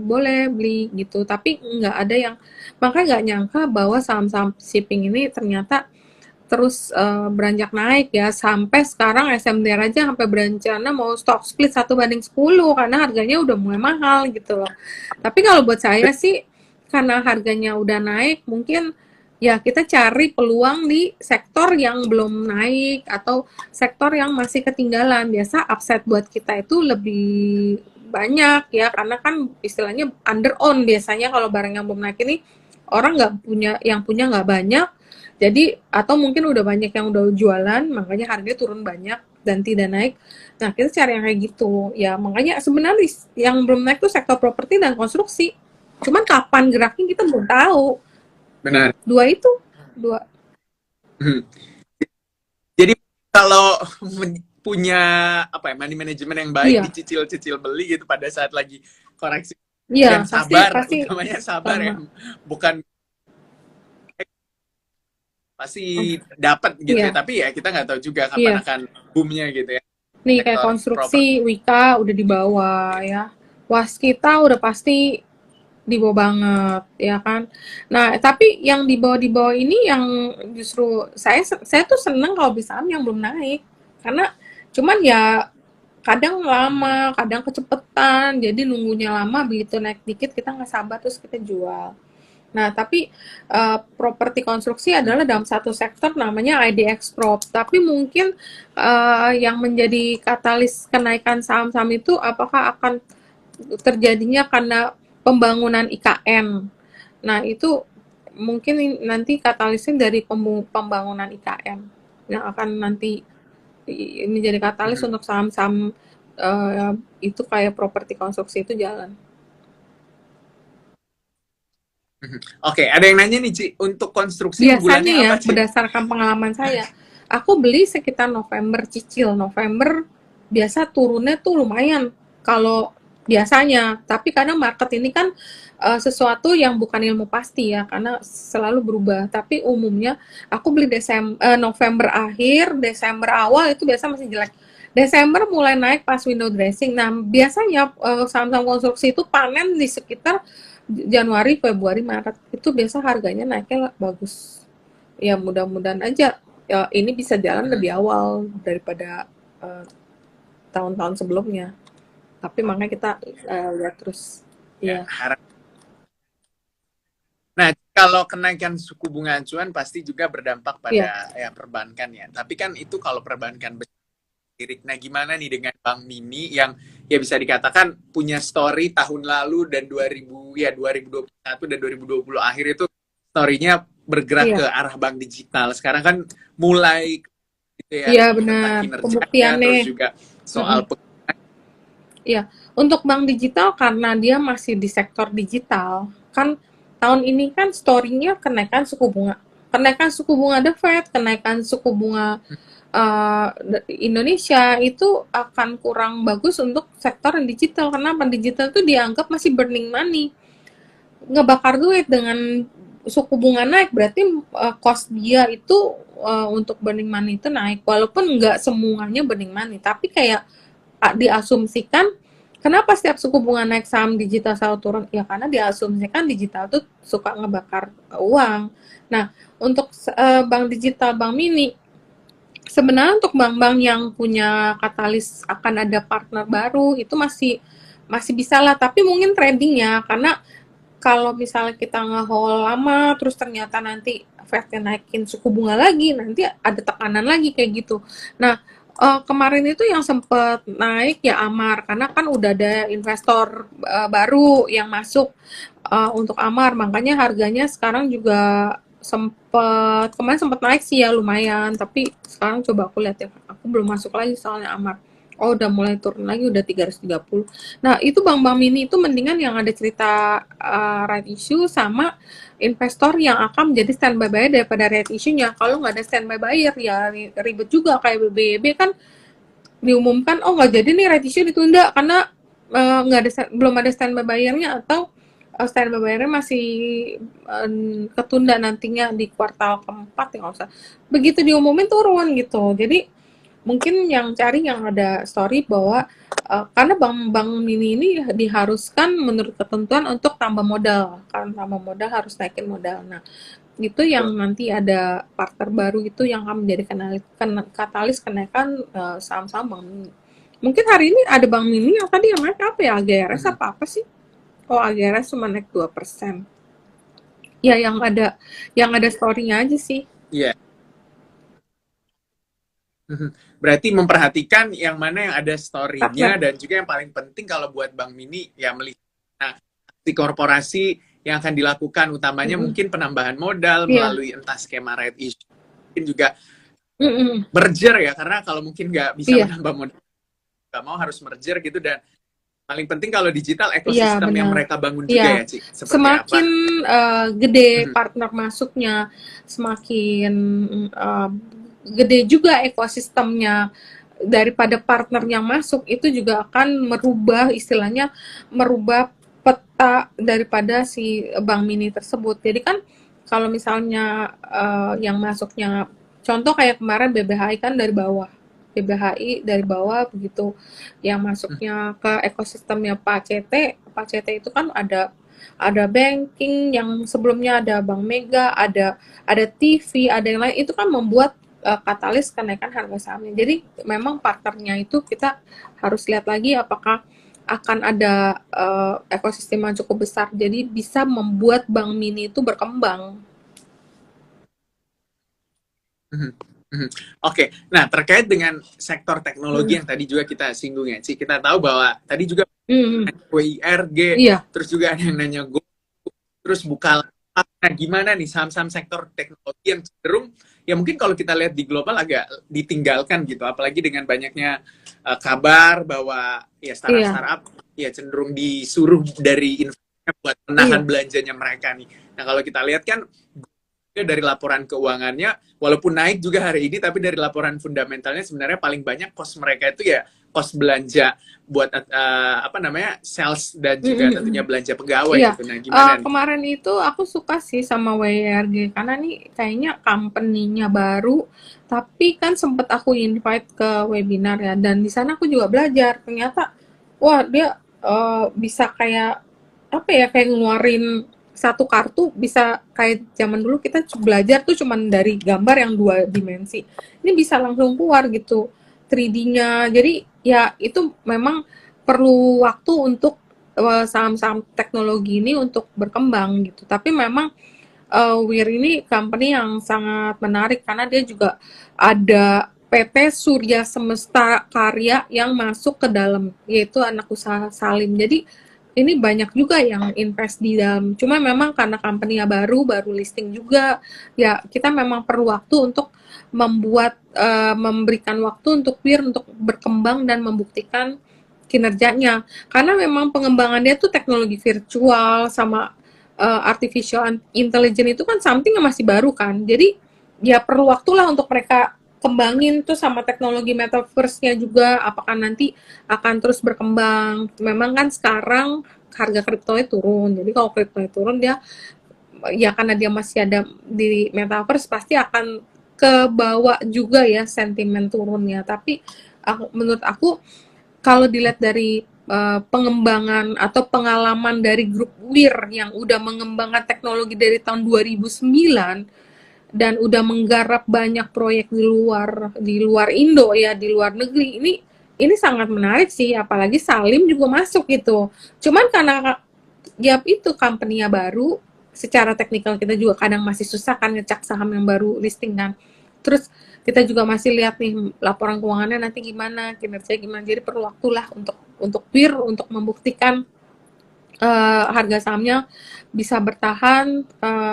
boleh beli gitu. Tapi nggak ada yang, makanya nggak nyangka bahwa saham-saham shipping ini ternyata terus beranjak naik ya, sampai sekarang SMDR aja sampai berencana mau stock split 1/10 karena harganya udah mulai mahal gitu loh. Tapi kalau buat saya sih karena harganya udah naik, mungkin ya kita cari peluang di sektor yang belum naik atau sektor yang masih ketinggalan. Biasa upside buat kita itu lebih banyak ya, karena kan istilahnya under on biasanya kalau barang yang belum naik ini orang nggak punya, yang punya nggak banyak, jadi atau mungkin udah banyak yang udah jualan, makanya harganya turun banyak dan tidak naik. Nah, kita cari yang kayak gitu. Ya, makanya sebenarnya yang belum naik tuh sektor properti dan konstruksi. Cuman kapan geraknya kita belum tahu. Benar. Dua itu, dua. Mhm. Jadi kalau punya apa ya money management yang baik, Iya, dicicil-cicil beli gitu pada saat lagi koreksi iya, dan pasti sabar, pasti utamanya sabar lama. ya, bukan Oh, pasti dapat gitu ya, iya, tapi ya kita nggak tahu juga kapan iya. akan boomnya gitu ya Nih kayak sektor konstruksi, properti. Wika udah di bawah ya. Was kita udah pasti di bawah banget ya kan. Nah, tapi yang di bawah ini yang justru saya tuh seneng kalau bisa yang belum naik. Karena cuman ya kadang lama, kadang kecepetan, jadi nunggunya lama, begitu naik dikit kita nggak sabar terus kita jual. Nah, tapi properti konstruksi adalah dalam satu sektor namanya IDX Prop. Tapi mungkin yang menjadi katalis kenaikan saham-saham itu apakah akan terjadinya karena pembangunan IKN. Nah, itu mungkin nanti katalisnya dari pembangunan IKN yang akan nanti menjadi katalis Mhm. untuk saham-saham itu kayak properti konstruksi itu jalan. Mhm. Oke, ada yang nanya nih Ci, untuk konstruksi Biasanya unggulannya ya, apa Ci? berdasarkan pengalaman saya, aku beli sekitar November cicil. November biasa turunnya tuh lumayan kalau biasanya. Tapi kadang market ini kan sesuatu yang bukan ilmu pasti ya, karena selalu berubah. Tapi umumnya aku beli November akhir, Desember awal itu biasa masih jelek. Desember mulai naik pas window dressing. Nah, biasanya saham-saham konstruksi itu panen di sekitar Januari, Februari, Maret. Itu biasa harganya naiknya bagus. Ya mudah-mudahan aja ya ini bisa jalan Mhm. lebih awal daripada eh, tahun-tahun sebelumnya. Tapi makanya kita lihat terus. Ya, Iya. harap. Nah, kalau kenaikan suku bunga acuan pasti juga berdampak Iya. pada ya perbankan ya. Tapi kan itu kalau perbankan sendiri. Nah, gimana nih dengan Bank Mini yang ya bisa dikatakan punya story tahun lalu dan 2000 ya 2021 dan 2020 akhir itu story-nya bergerak ke Iya. arah bank digital. Sekarang kan mulai gitu ya Iya tentang benar. kinerjanya Pembuktiannya. terus juga Mm-mm. soal Iya, untuk bank digital karena dia masih di sektor digital, kan tahun ini kan story-nya kenaikan suku bunga. Kenaikan suku bunga The Fed, kenaikan suku bunga eh, Indonesia itu akan kurang bagus untuk sektor yang digital. Karena digital itu dianggap masih burning money, ngebakar duit dengan suku bunga naik berarti cost dia itu untuk burning money itu naik, walaupun nggak semuanya burning money, tapi kayak diasumsikan kenapa setiap suku bunga naik saham digital selalu turun, ya karena diasumsikan digital tuh suka ngebakar uang. Nah, untuk bank digital, bank mini, sebenarnya untuk bank-bank yang punya katalis akan ada partner baru itu masih masih bisa lah, tapi mungkin tradingnya, karena kalau misalnya kita nge-hold lama terus ternyata nanti Fed naikin suku bunga lagi, nanti ada tekanan lagi kayak gitu. Nah, kemarin itu yang sempat naik ya Amar, karena kan udah ada investor baru yang masuk untuk Amar, makanya harganya sekarang juga kemarin sempat naik sih ya lumayan, tapi sekarang coba aku lihat ya, aku belum masuk lagi soalnya Amar. Oh, udah mulai turun lagi, udah 330. Nah, itu bank-bank mini itu mendingan yang ada cerita right issue sama investor yang akan menjadi standby buyer daripada right issue-nya. Kalau nggak ada standby buyer, ya ribet juga. Kayak BBB kan diumumkan, oh nggak jadi nih right issue ditunda karena nggak ada belum ada standby buyer-nya, atau standby buyer-nya masih ketunda nantinya di kuartal keempat ya nggak usah. Begitu diumumin turun gitu. Jadi mungkin yang cari yang ada story bahwa karena bank-bank mini ini diharuskan menurut ketentuan untuk tambah modal, karena tambah modal harus naikin modal. Nah, itu yang nanti ada partner baru itu yang akan menjadi katalis kenaikan saham-saham bank mini. Mungkin hari ini ada bank mini yang tadi yang naik apa ya, AGRS apa sih? Oh, AGRS cuma naik 2%. Ya, yang ada story-nya aja sih. Iya. Berarti memperhatikan yang mana yang ada story-nya, dan juga yang paling penting kalau buat Bank Mini ya melihat aksi korporasi yang akan dilakukan, utamanya mungkin penambahan modal melalui entah skema right issue, mungkin juga merger ya, karena kalau mungkin nggak bisa menambah modal, nggak mau harus merger gitu. Dan paling penting kalau digital ekosistem yang mereka bangun juga ya, Ci. Semakin gede partner masuknya, semakin gede juga ekosistemnya daripada partner yang masuk, itu juga akan merubah, istilahnya merubah peta daripada si bank mini tersebut. Jadi kan kalau misalnya yang masuknya, contoh kayak kemarin BBHI kan dari bawah, BBHI dari bawah begitu, yang masuknya ke ekosistemnya Pak CT itu kan ada banking, yang sebelumnya ada Bank Mega, ada TV, ada yang lain, itu kan membuat katalis kenaikan harga sahamnya. Jadi memang partnernya itu kita harus lihat lagi apakah akan ada ekosistem yang cukup besar, jadi bisa membuat bank mini itu berkembang. Oke, nah terkait dengan sektor teknologi yang tadi juga kita singgung ya, Ci. Kita tahu bahwa tadi juga WIRG, terus juga ada yang nanya Go, terus Bukalapak. Nah, gimana nih saham-saham sektor teknologi yang cenderung ya mungkin kalau kita lihat di global agak ditinggalkan gitu, apalagi dengan banyaknya kabar bahwa ya startup ya cenderung disuruh dari investasinya buat menahan belanjanya mereka nih. Nah, kalau kita lihat kan dari laporan keuangannya, walaupun naik juga hari ini, tapi dari laporan fundamentalnya sebenarnya paling banyak cost mereka itu ya cost belanja buat sales dan juga tentunya belanja pegawai gitu. Nah, gimana nih? Kemarin itu aku suka sih sama WIRG karena nih kayaknya company-nya baru, tapi kan sempet aku invite ke webinar ya, dan di sana aku juga belajar. Ternyata wah, dia bisa kayak apa ya, kayak ngeluarin satu kartu bisa kayak zaman dulu kita belajar tuh cuman dari gambar yang 2 dimensi. Ini bisa langsung keluar gitu 3D-nya. Jadi ya itu memang perlu waktu untuk saham-saham teknologi ini untuk berkembang gitu. Tapi memang WIR ini company yang sangat menarik karena dia juga ada PT Surya Semesta Karya yang masuk ke dalam, yaitu anak usaha Salim. Jadi ini banyak juga yang invest di dalam. Cuma memang karena company-nya baru listing juga, ya kita memang perlu waktu untuk memberikan waktu untuk WIR untuk berkembang dan membuktikan kinerjanya. Karena memang pengembangannya tuh teknologi virtual sama artificial intelligence itu kan something yang masih baru kan. Jadi ya perlu waktu lah untuk mereka kembangin tuh sama teknologi metaverse-nya juga, apakah nanti akan terus berkembang. Memang kan sekarang harga kriptonya turun, jadi kalau kriptonya turun dia ya karena dia masih ada di metaverse pasti akan ke bawah juga ya sentimen turunnya. Tapi menurut aku kalau dilihat dari pengembangan atau pengalaman dari grup WIR yang udah mengembangkan teknologi dari tahun 2009 dan udah menggarap banyak proyek di luar Indo ya, di luar negeri, ini sangat menarik sih, apalagi Salim juga masuk gitu. Cuman karena ya itu company-nya baru, secara teknikal kita juga kadang masih susah kan ngecek saham yang baru listing kan. Terus kita juga masih lihat nih laporan keuangannya nanti gimana, kinerja gimana. Jadi perlu waktu lah untuk PIR untuk membuktikan harga sahamnya bisa bertahan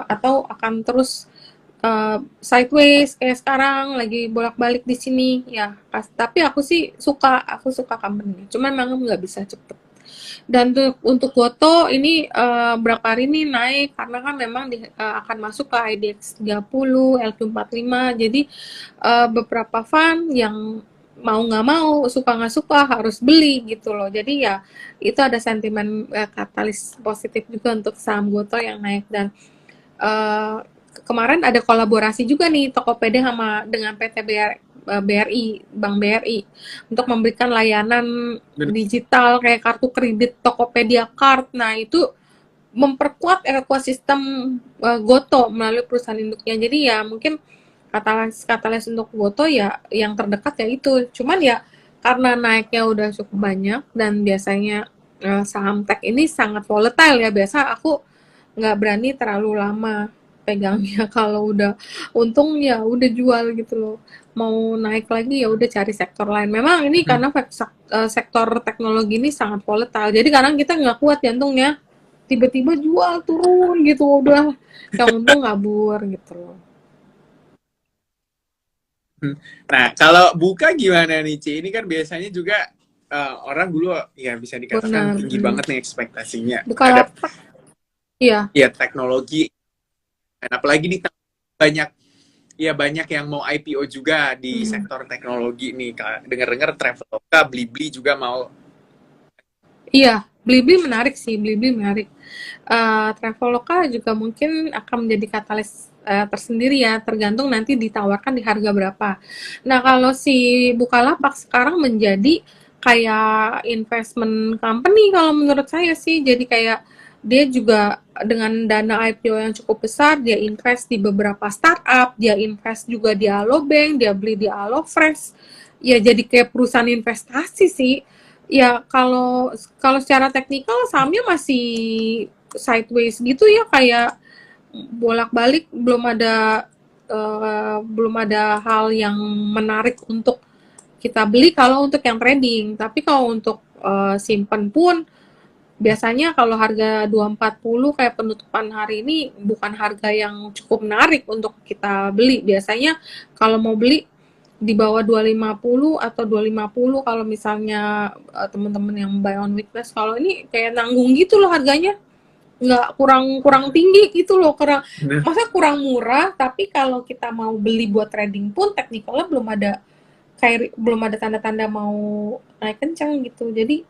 atau akan terus sideways kayak sekarang lagi bolak-balik di sini ya. Tapi aku suka company. Cuman memang nggak bisa cepet. Dan untuk Goto ini berapa hari ini naik karena kan memang akan masuk ke IDX 30, LQ45. Jadi beberapa fund yang mau nggak mau, suka nggak suka harus beli gitu loh. Jadi ya itu ada sentimen katalis positif juga untuk saham Goto yang naik. Dan kemarin ada kolaborasi juga nih Tokopedia dengan PT BRI, Bank BRI untuk memberikan layanan digital kayak kartu kredit Tokopedia Card. Nah, itu memperkuat ekosistem Goto melalui perusahaan induknya. Jadi ya mungkin katalis untuk Goto ya yang terdekat ya itu. Cuman ya karena naiknya udah cukup banyak dan biasanya saham tech ini sangat volatile ya. Biasa aku nggak berani terlalu lama pegangnya. Kalau udah untung ya udah jual gitu loh. Mau naik lagi ya udah cari sektor lain. Memang ini karena sektor teknologi ini sangat volatile. Jadi kadang kita nggak kuat jantungnya. Tiba-tiba jual turun gitu udah. Yang untung ngabur gitu loh. Nah, kalau buka gimana nih, Ci? Ini kan biasanya juga orang dulu ya bisa dikatakan Benar. tinggi banget nih ekspektasinya terhadap Bukalapak, iya. ya teknologi. Dan apalagi di banyak banyak yang mau IPO juga di sektor teknologi nih. Dengar-dengar Traveloka, Blibli juga mau. Iya, Blibli menarik sih, Blibli menarik. Traveloka juga mungkin akan menjadi katalis tersendiri ya, tergantung nanti ditawarkan di harga berapa. Nah, kalau si Bukalapak sekarang menjadi kayak investment company kalau menurut saya sih, jadi kayak dia juga dengan dana IPO yang cukup besar, dia invest di beberapa startup, dia invest juga di Alobank, dia beli di Alofresh, ya jadi kayak perusahaan investasi sih. Ya kalau kalau secara teknikal sahamnya masih sideways gitu ya, kayak bolak-balik, belum ada hal yang menarik untuk kita beli kalau untuk yang trading. Tapi kalau untuk simpen pun biasanya kalau harga 240 kayak penutupan hari ini bukan harga yang cukup menarik untuk kita beli. Biasanya kalau mau beli di bawah 250 atau 250 kalau misalnya teman-teman yang buy on weakness. Kalau ini kayak nanggung gitu loh harganya, nggak kurang tinggi gitu loh, masa kurang murah. Tapi kalau kita mau beli buat trading pun teknikalnya belum ada tanda-tanda mau naik kencang gitu. Jadi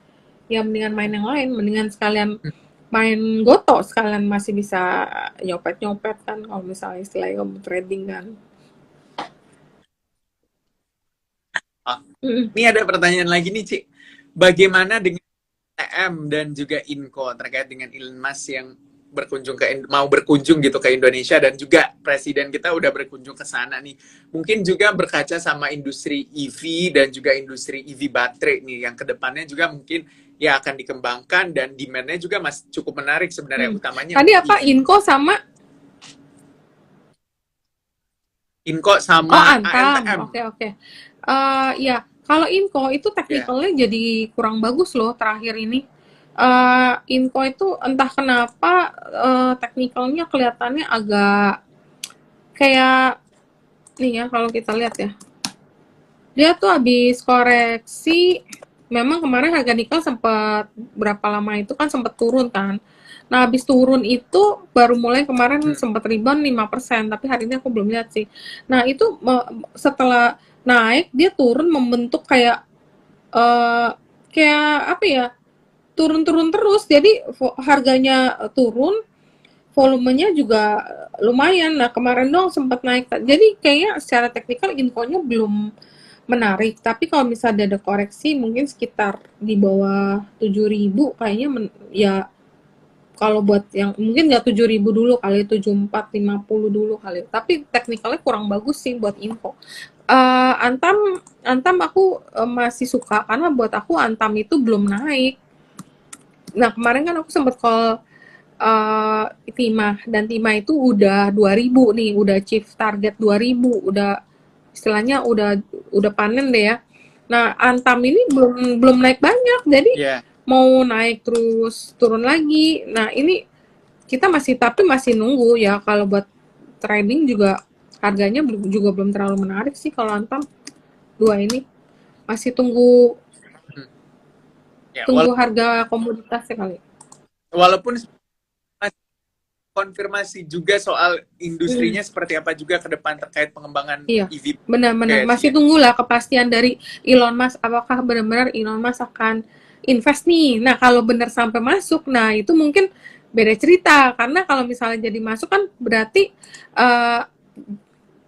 ya mendingan main yang lain, mendingan sekalian main Goto sekalian, masih bisa nyopet-nyopet kan kalau misalnya istilahnya kamu trading kan. Ini ada pertanyaan lagi nih, Ci. Bagaimana dengan TM dan juga Inco terkait dengan Elon Musk yang mau berkunjung gitu ke Indonesia, dan juga presiden kita udah berkunjung ke sana nih. Mungkin juga berkaca sama industri EV dan juga industri EV baterai nih yang kedepannya juga mungkin ya akan dikembangkan dan demand-nya juga masih cukup menarik sebenarnya, utamanya. Tadi apa EV. Inco sama ANTAM. Oke. Ya, kalau Inco itu teknikalnya jadi kurang bagus loh terakhir ini. Inco itu entah kenapa teknikalnya kelihatannya agak kayak nih ya, kalau kita lihat ya. Dia tuh habis koreksi, memang kemarin harga nikel sempat berapa lama itu kan sempat turun kan. Nah, habis turun itu baru mulai kemarin sempat rebound 5%, tapi hari ini aku belum lihat sih. Nah, itu setelah naik dia turun membentuk kayak kayak apa ya? Turun terus. Jadi harganya turun, volumenya juga lumayan. Nah, kemarin dong sempat naik. Jadi kayaknya secara teknikal infonya belum menarik. Tapi kalau misalnya ada koreksi mungkin sekitar di bawah 7.000 kayaknya ya kalau buat yang mungkin nggak 7.000 dulu kali, 7.450 dulu kali. Tapi teknikalnya kurang bagus sih buat info. Antam Antam aku masih suka karena buat aku Antam itu belum naik. Nah, kemarin kan aku sempat call Timah, dan Timah itu udah 2.000 nih, udah achieve target 2.000, udah istilahnya udah panen deh ya. Nah, Antam ini belum naik banyak, jadi Ya, mau naik terus turun lagi. Nah, ini kita masih nunggu ya. Kalau buat trading juga harganya juga belum terlalu menarik sih kalau Antam dua ini. Masih tunggu hmm, ya tunggu harga komoditasnya kali. walaupun masih konfirmasi juga soal Hmm. industrinya seperti apa juga ke depan terkait pengembangan Iya, EV benar-benar ya, Ci, masih ya. tunggulah kepastian dari Elon Musk, apakah benar-benar Elon Musk akan invest nih. Nah, kalau benar sampai masuk, nah itu mungkin beda cerita, karena kalau misalnya jadi masuk kan berarti uh,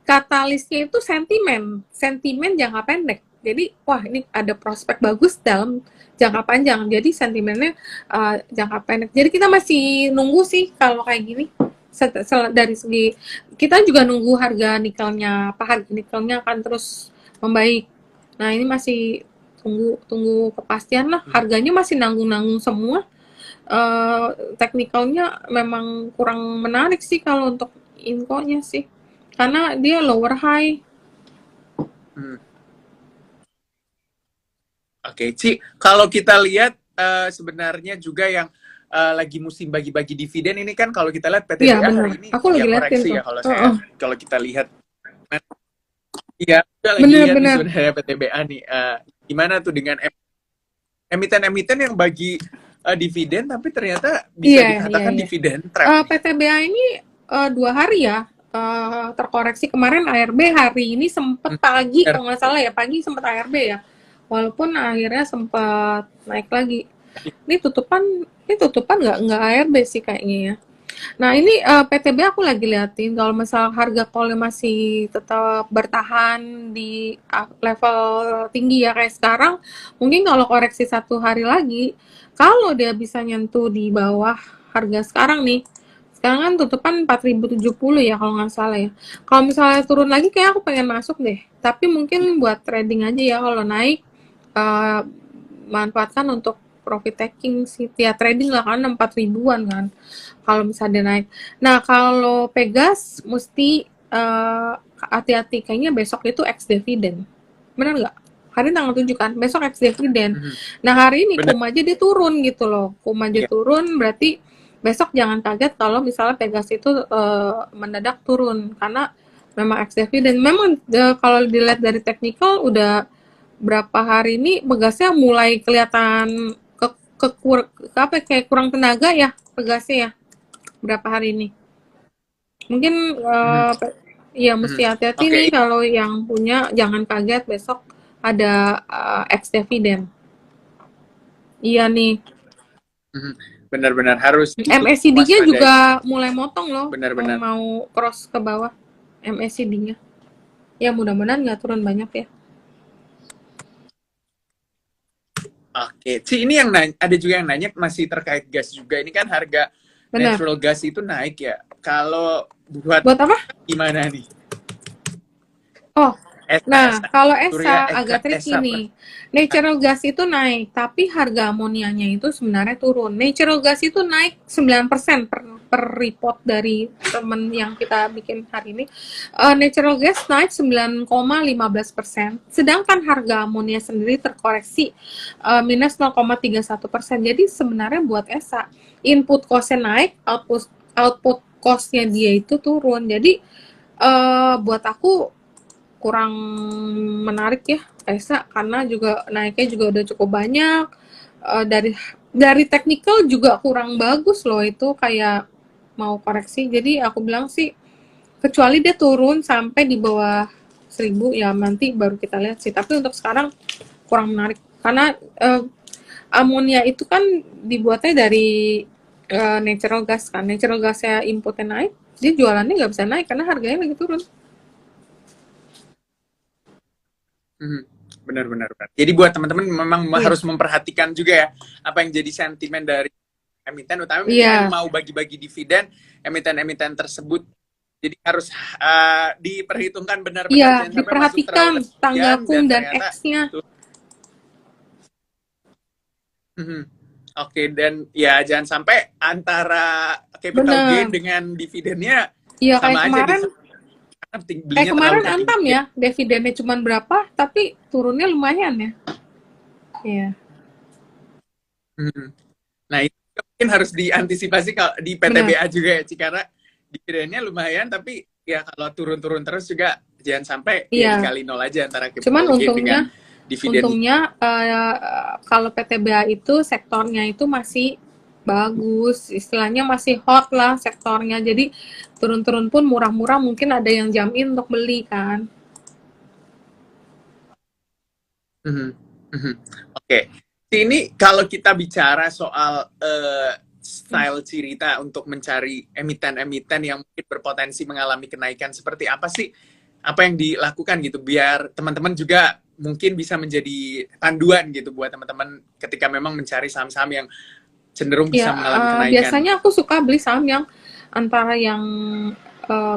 katalisnya itu sentimen, sentimen jangka pendek. Jadi, wah ini ada prospek bagus dalam jangka panjang. Jadi sentimennya jangka pendek. Jadi kita masih nunggu sih kalau kayak gini. Dari segi kita juga nunggu harga nikelnya, apa harga nikelnya akan terus membaik. Nah ini masih tunggu kepastian lah. Harganya masih nanggung-nanggung semua. Teknikalnya memang kurang menarik sih kalau untuk infonya sih, karena dia lower high. Hmm. Oke, Ci, kalau kita lihat sebenarnya juga yang lagi musim bagi-bagi dividen ini kan kalau kita lihat Iya PTBA bener, hari ini aku lagi ya liatin koreksi tuh. ya Heeh. kalau kita lihat. Iya, udah lagi lihat nih Bener-bener. sebenarnya PTBA nih. Gimana tuh dengan emiten-emiten yang bagi dividen tapi ternyata bisa Iya, iya, dikatakan iya. dividen trap nih. PTBA ini 2 hari ya terkoreksi. Kemarin ARB hari ini sempet pagi, Benar. kalau nggak salah ya pagi sempet ARB ya. Walaupun akhirnya sempat naik lagi. Ini tutupan nggak ARB sih kayaknya ya. Nah ini PTB aku lagi liatin kalau misal harga call masih tetap bertahan di level tinggi ya kayak sekarang, mungkin kalau koreksi 1 hari lagi, kalau dia bisa nyentuh di bawah harga sekarang nih, sekarang kan tutupan 4.070 ya kalau nggak salah ya. Kalau misalnya turun lagi kayak aku pengen masuk deh, tapi mungkin buat trading aja ya. Kalau naik uh, manfaatkan untuk profit taking sih, ya trading lah kan 4.000-an kan kalau misalnya naik. Nah kalau Pegas mesti hati-hati, kayaknya besok itu ex dividend, benar nggak? Hari tanggal 7 kan, besok ex dividend. Mhm. Nah hari ini Benar. kum aja dia turun gitu loh, kum aja Ya. turun, berarti besok jangan kaget kalau misalnya Pegas itu mendadak turun, karena memang ex dividend. Memang kalau dilihat dari teknikal udah berapa hari ini Pegasnya mulai kelihatan apa kayak kurang tenaga ya Pegasnya ya berapa hari ini. Mungkin Mhm. ya Mhm. mesti hati-hati Oke, nih kalau yang punya, jangan kaget besok ada ex dividend. Iya nih. mhm. Benar-benar harus MACD-nya diwaspadai. juga mulai motong loh, Benar-benar. mau cross ke bawah MACD-nya. Ya mudah-mudahan nggak turun banyak ya. Oke, Ci, ini yang nanya, ada juga yang nanya masih terkait gas juga. Ini kan harga Benar. natural gas itu naik ya. Kalau buat Buat apa? gimana nih? Oh, nah ESA, kalau Surya ESA Eka agak tricky ESA. nih. Natural gas itu naik, tapi harga amonianya itu sebenarnya turun. Natural gas itu naik 9% per report dari temen yang kita bikin hari ini. Natural gas naik 9,15%, sedangkan harga amonia sendiri terkoreksi minus 0,31%. Jadi sebenarnya buat ESA, input cost-nya naik, output cost-nya dia itu turun. Jadi buat aku kurang menarik ya ESA, karena juga naiknya juga udah cukup banyak. Dari technical juga kurang bagus loh, itu kayak mau koreksi. Jadi aku bilang sih kecuali dia turun sampai di bawah 1.000 ya nanti baru kita lihat sih. Tapi untuk sekarang kurang menarik karena amonia itu kan dibuatnya dari natural gas kan. Natural gasnya inputnya naik, dia jualannya nggak bisa naik karena harganya lagi turun. Mhm. Benar, benar, benar. Jadi buat teman-teman memang Iya. harus memperhatikan juga ya apa yang jadi sentimen dari emiten, utama mungkin yang Iya, mau bagi-bagi dividen, emiten-emiten tersebut. Jadi harus diperhitungkan benar-benar, iya, jangan sampai masuk diperhatikan terlalu tanggal ketinggian kum dan dan ternyata X-nya. tuh. Mhm. Oke, dan ya jangan sampai antara capital gain Bener. dengan dividennya Iya, sama aja gitu. Karena kayak belinya terlalu kemarin Antam ketinggian. ya, dividennya cuma berapa, tapi turunnya lumayan ya. Iya, Mhm. Nah, itu mungkin harus diantisipasi kalau di benar. PTBA juga ya, Ci, karena dividennya lumayan, tapi ya kalau turun-turun terus juga jangan sampai ya Iya, dikali nol aja antara cuman capital gain dengan untungnya dividen. untungnya kalau PTBA itu sektornya itu masih bagus, istilahnya masih hot lah sektornya. Jadi turun-turun pun murah-murah, mungkin ada yang jamin untuk beli kan. Mhm, mhm. Oke, ini kalau kita bicara soal Hmm. style Cirita untuk mencari emiten-emiten yang mungkin berpotensi mengalami kenaikan, seperti apa sih? Apa yang dilakukan gitu biar teman-teman juga mungkin bisa menjadi panduan gitu buat teman-teman ketika memang mencari saham-saham yang cenderung Ya, bisa mengalami kenaikan. biasanya aku suka beli saham yang antara yang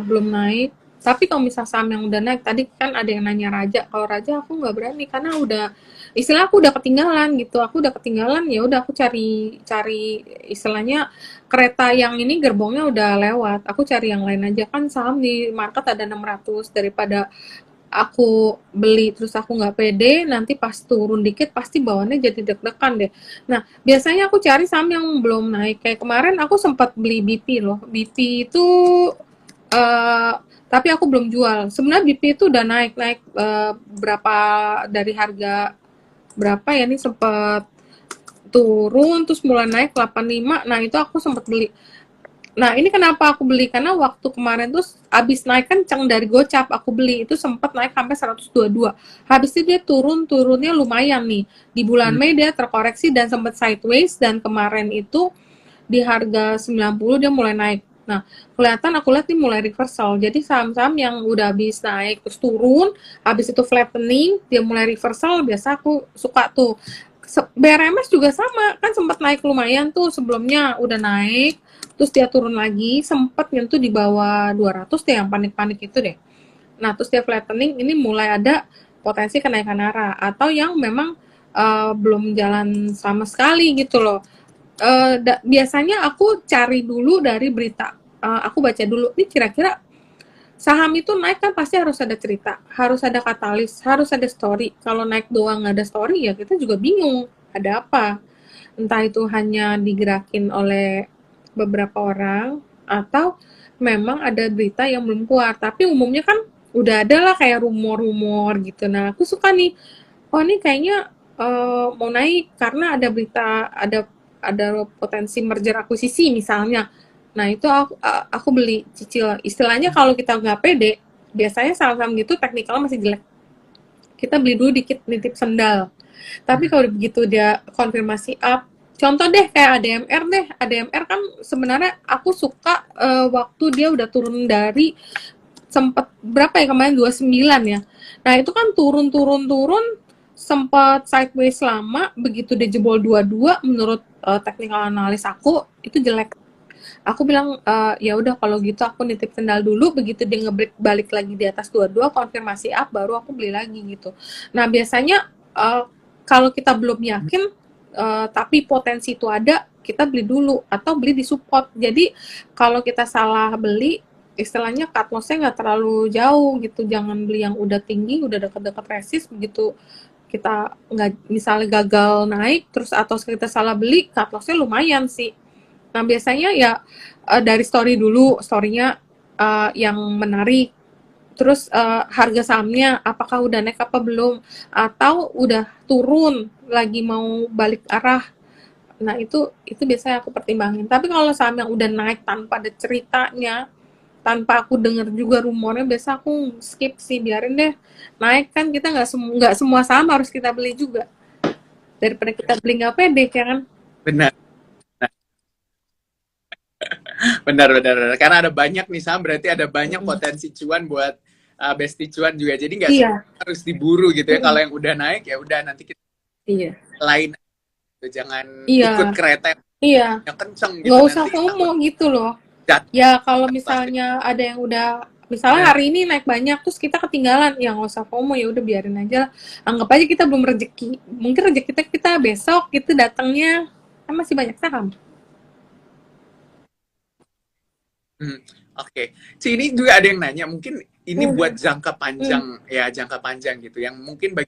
belum naik. Tapi kalau misal saham yang udah naik, tadi kan ada yang nanya Raja. Kalau Raja aku nggak berani karena udah istilah aku udah ketinggalan gitu. Aku udah ketinggalan, ya udah aku cari cari istilahnya kereta yang ini gerbongnya udah lewat. Aku cari yang lain aja kan saham di market ada 600 daripada aku beli terus aku nggak pede, nanti pas turun dikit pasti bawaannya jadi deg-degan deh. Nah, biasanya aku cari saham yang belum naik. Kayak kemarin aku sempat beli BP loh. BP itu eh tapi aku belum jual. Sebenarnya BP itu udah naik-naik berapa dari harga berapa ya, ini sempat turun terus mulai naik 85. Nah, itu aku sempat beli. Nah, ini kenapa aku beli? Karena waktu kemarin tuh abis naik kenceng dari gocap, aku beli itu sempat naik sampai 122. Habis itu dia turunnya lumayan nih. Di bulan Hmm. Mei dia terkoreksi dan sempat sideways dan kemarin itu di harga 90 dia mulai naik. Nah, kelihatan aku lihat nih mulai reversal. Jadi saham-saham yang udah habis naik terus turun, habis itu flattening, dia mulai reversal, biasa aku suka tuh. BRMS juga sama, kan sempat naik lumayan tuh sebelumnya udah naik, terus dia turun lagi, sempat nyentuh di bawah 200 deh yang panik-panik itu deh. Nah, terus dia flattening, ini mulai ada potensi kenaikan arah atau yang memang belum jalan sama sekali gitu loh. Biasanya aku cari dulu dari berita. Aku baca dulu, nih kira-kira saham itu naik kan pasti harus ada cerita, harus ada katalis, harus ada story. Kalau naik doang nggak ada story ya kita juga bingung ada apa. Entah itu hanya digerakin oleh beberapa orang atau memang ada berita yang belum keluar. Tapi umumnya kan udah ada lah kayak rumor-rumor gitu. Nah aku suka nih, oh ini kayaknya mau naik karena ada berita, ada potensi merger akuisisi misalnya. Nah itu aku beli cicil. Istilahnya kalau kita nggak pede, biasanya saham-saham gitu teknikal masih jelek. Kita beli dulu dikit nitip sendal. Tapi kalau begitu dia konfirmasi up, contoh deh kayak ADMR deh. ADMR kan sebenarnya aku suka waktu dia udah turun dari sempat berapa ya kemarin 29 ya. Nah, itu kan turun sempat sideways lama, begitu dia jebol 22 menurut technical analis aku itu jelek. Aku bilang ya udah kalau gitu aku nitip sendal dulu, begitu dia ngebreak balik lagi di atas 22 konfirmasi up baru aku beli lagi gitu. Nah, biasanya kalau kita belum yakin tapi potensi itu ada, kita beli dulu atau beli di support. Jadi kalau kita salah beli, istilahnya cut loss-nya nggak terlalu jauh gitu. Jangan beli yang udah tinggi, udah deket-deket resist, begitu kita nggak misalnya gagal naik terus atau kita salah beli, cut loss-nya lumayan sih. Nah, biasanya ya dari story dulu, story-nya yang menarik. Terus harga sahamnya apakah udah naik apa belum atau udah turun lagi mau balik arah. Nah, itu biasanya aku pertimbangin. Tapi kalau saham yang udah naik tanpa ada ceritanya, tanpa aku denger juga rumornya, biasa aku skip sih, biarin deh. Naik kan kita nggak semua saham harus kita beli juga. Daripada kita beli nggak pede, ya kan? Benar. Benar, benar, benar. Karena ada banyak nih saham, berarti ada banyak Mm-mm. potensi cuan buat Besti cuan juga. Jadi nggak semua Iya. harus diburu gitu ya. Kalau Mm-mm. yang udah naik ya udah nanti kita Iya. lain. Jangan ikut Iya. kereta Iya. yang kenceng gitu Nggak usah nanti FOMO takut gitu loh. jatuh Ya kalau plastik. misalnya ada yang udah, misalnya Benar. hari ini naik banyak terus kita ketinggalan, ya nggak usah FOMO, ya udah biarin aja. Anggap aja kita belum rezeki. Mungkin rezeki kita besok itu datangnya, kan masih banyak saham. Hmm, oke. Ini juga ada yang nanya, mungkin ini buat Hmm. jangka Hmm. panjang ya, jangka panjang gitu, yang mungkin bagi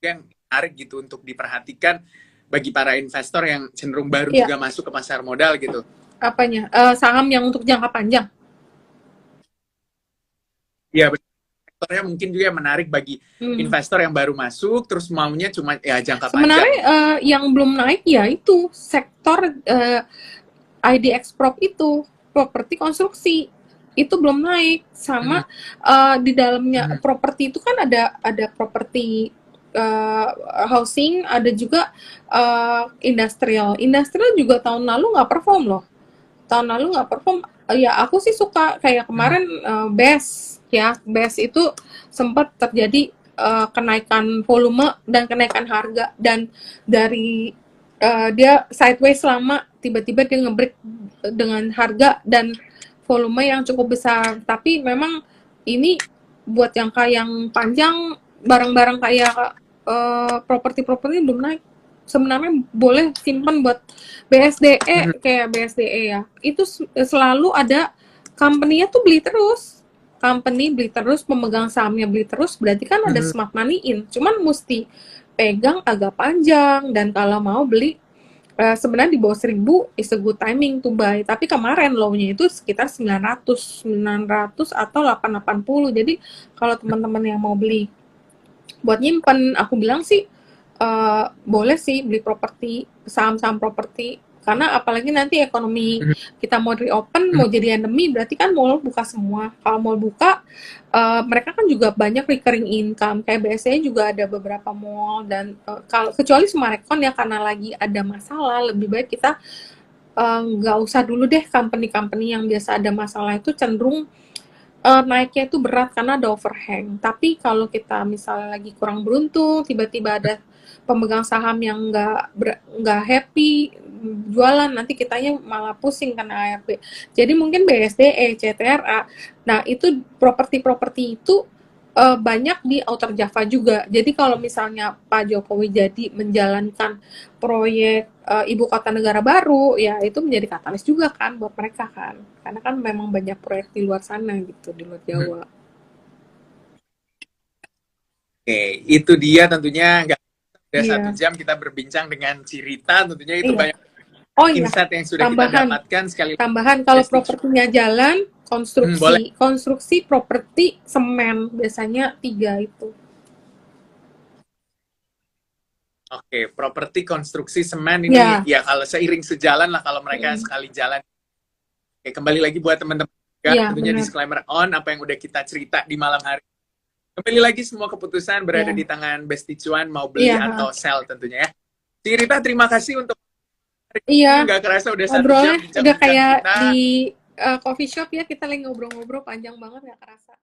yang menarik gitu untuk diperhatikan bagi para investor yang cenderung baru Iya, juga masuk ke pasar modal gitu. apanya? Saham yang untuk jangka panjang. Ya, sektornya mungkin juga menarik bagi Hmm. investor yang baru masuk, terus maunya cuma ya jangka panjang Sebenarnya gitu. yang belum naik ya itu sektor IDX Prop itu, properti konstruksi itu belum naik, Hmm, sama di dalamnya hmm, properti itu kan ada properti uh, housing, ada juga industrial. Industrial juga tahun lalu nggak perform loh. Tahun lalu nggak perform. Ya aku sih suka kayak hmm, kemarin BES ya, BES itu sempat terjadi kenaikan volume dan kenaikan harga, dan dari dia sideways lama, tiba-tiba dia ngebreak dengan harga dan volume yang cukup besar. Tapi memang ini buat jangka yang panjang, barang-barang kayak properti-properti belum naik. Sebenarnya boleh simpan buat BSDE, hmm, kayak BSDE ya. Itu selalu ada company-nya tuh beli terus. Company beli terus, pemegang sahamnya beli terus, berarti kan ada hmm. smart money in. Cuman mesti pegang agak panjang, dan kalau mau beli sebenarnya di bawah 1000 is a good timing to buy. Tapi kemarin low-nya itu sekitar 900 atau 880. Jadi kalau teman-teman yang mau beli buat nyimpen, aku bilang sih boleh sih beli properti, saham-saham properti, karena apalagi nanti ekonomi Hmm, kita mau reopen, hmm. mau jadi endemi, berarti kan mall buka semua. Kalau mall buka, mereka kan juga banyak recurring income, kayak biasanya juga ada beberapa mall, dan kalau kecuali Summarecon ya, karena lagi ada masalah, lebih baik kita nggak usah dulu deh. Company-company yang biasa ada masalah itu cenderung naiknya itu berat karena ada overhang. Tapi kalau kita misalnya lagi kurang beruntung, tiba-tiba ada pemegang saham yang nggak happy jualan, nanti kitanya malah pusing kena ARB. Jadi mungkin BSDE, CTRA, nah itu properti-properti itu banyak di Outer Java juga. Jadi kalau misalnya Pak Jokowi jadi menjalankan proyek ibu kota negara baru, ya itu menjadi katalis juga kan buat mereka kan. Karena kan memang banyak proyek di luar sana gitu, di luar Hmm. Jawa. Oke, itu dia tentunya nggak ada satu Iya, jam kita berbincang dengan Cirita, tentunya itu iya. banyak Oh iya, insight yang sudah kita tambahan, dapatkan sekali lagi. tambahan kalau Besti Cuan. propertinya jalan, Boleh. konstruksi properti semen biasanya 3 itu. Oke, properti konstruksi semen ini Ya, ya kalau seiring sejalan lah kalau mereka mm, sekali jalan. Oke, kembali lagi buat teman-teman juga iya tentunya benar. disclaimer on apa yang udah kita cerita di malam hari. Kembali lagi semua keputusan berada di Iya, tangan Besti Cuan mau beli iya, atau sell tentunya ya. Cirita, terima kasih untuk hari iya. ini. Nggak kerasa udah 1 jam Ngobrolnya udah bincang-bincang kayak kita. di coffee shop ya, kita lagi ngobrol-ngobrol panjang banget, nggak kerasa.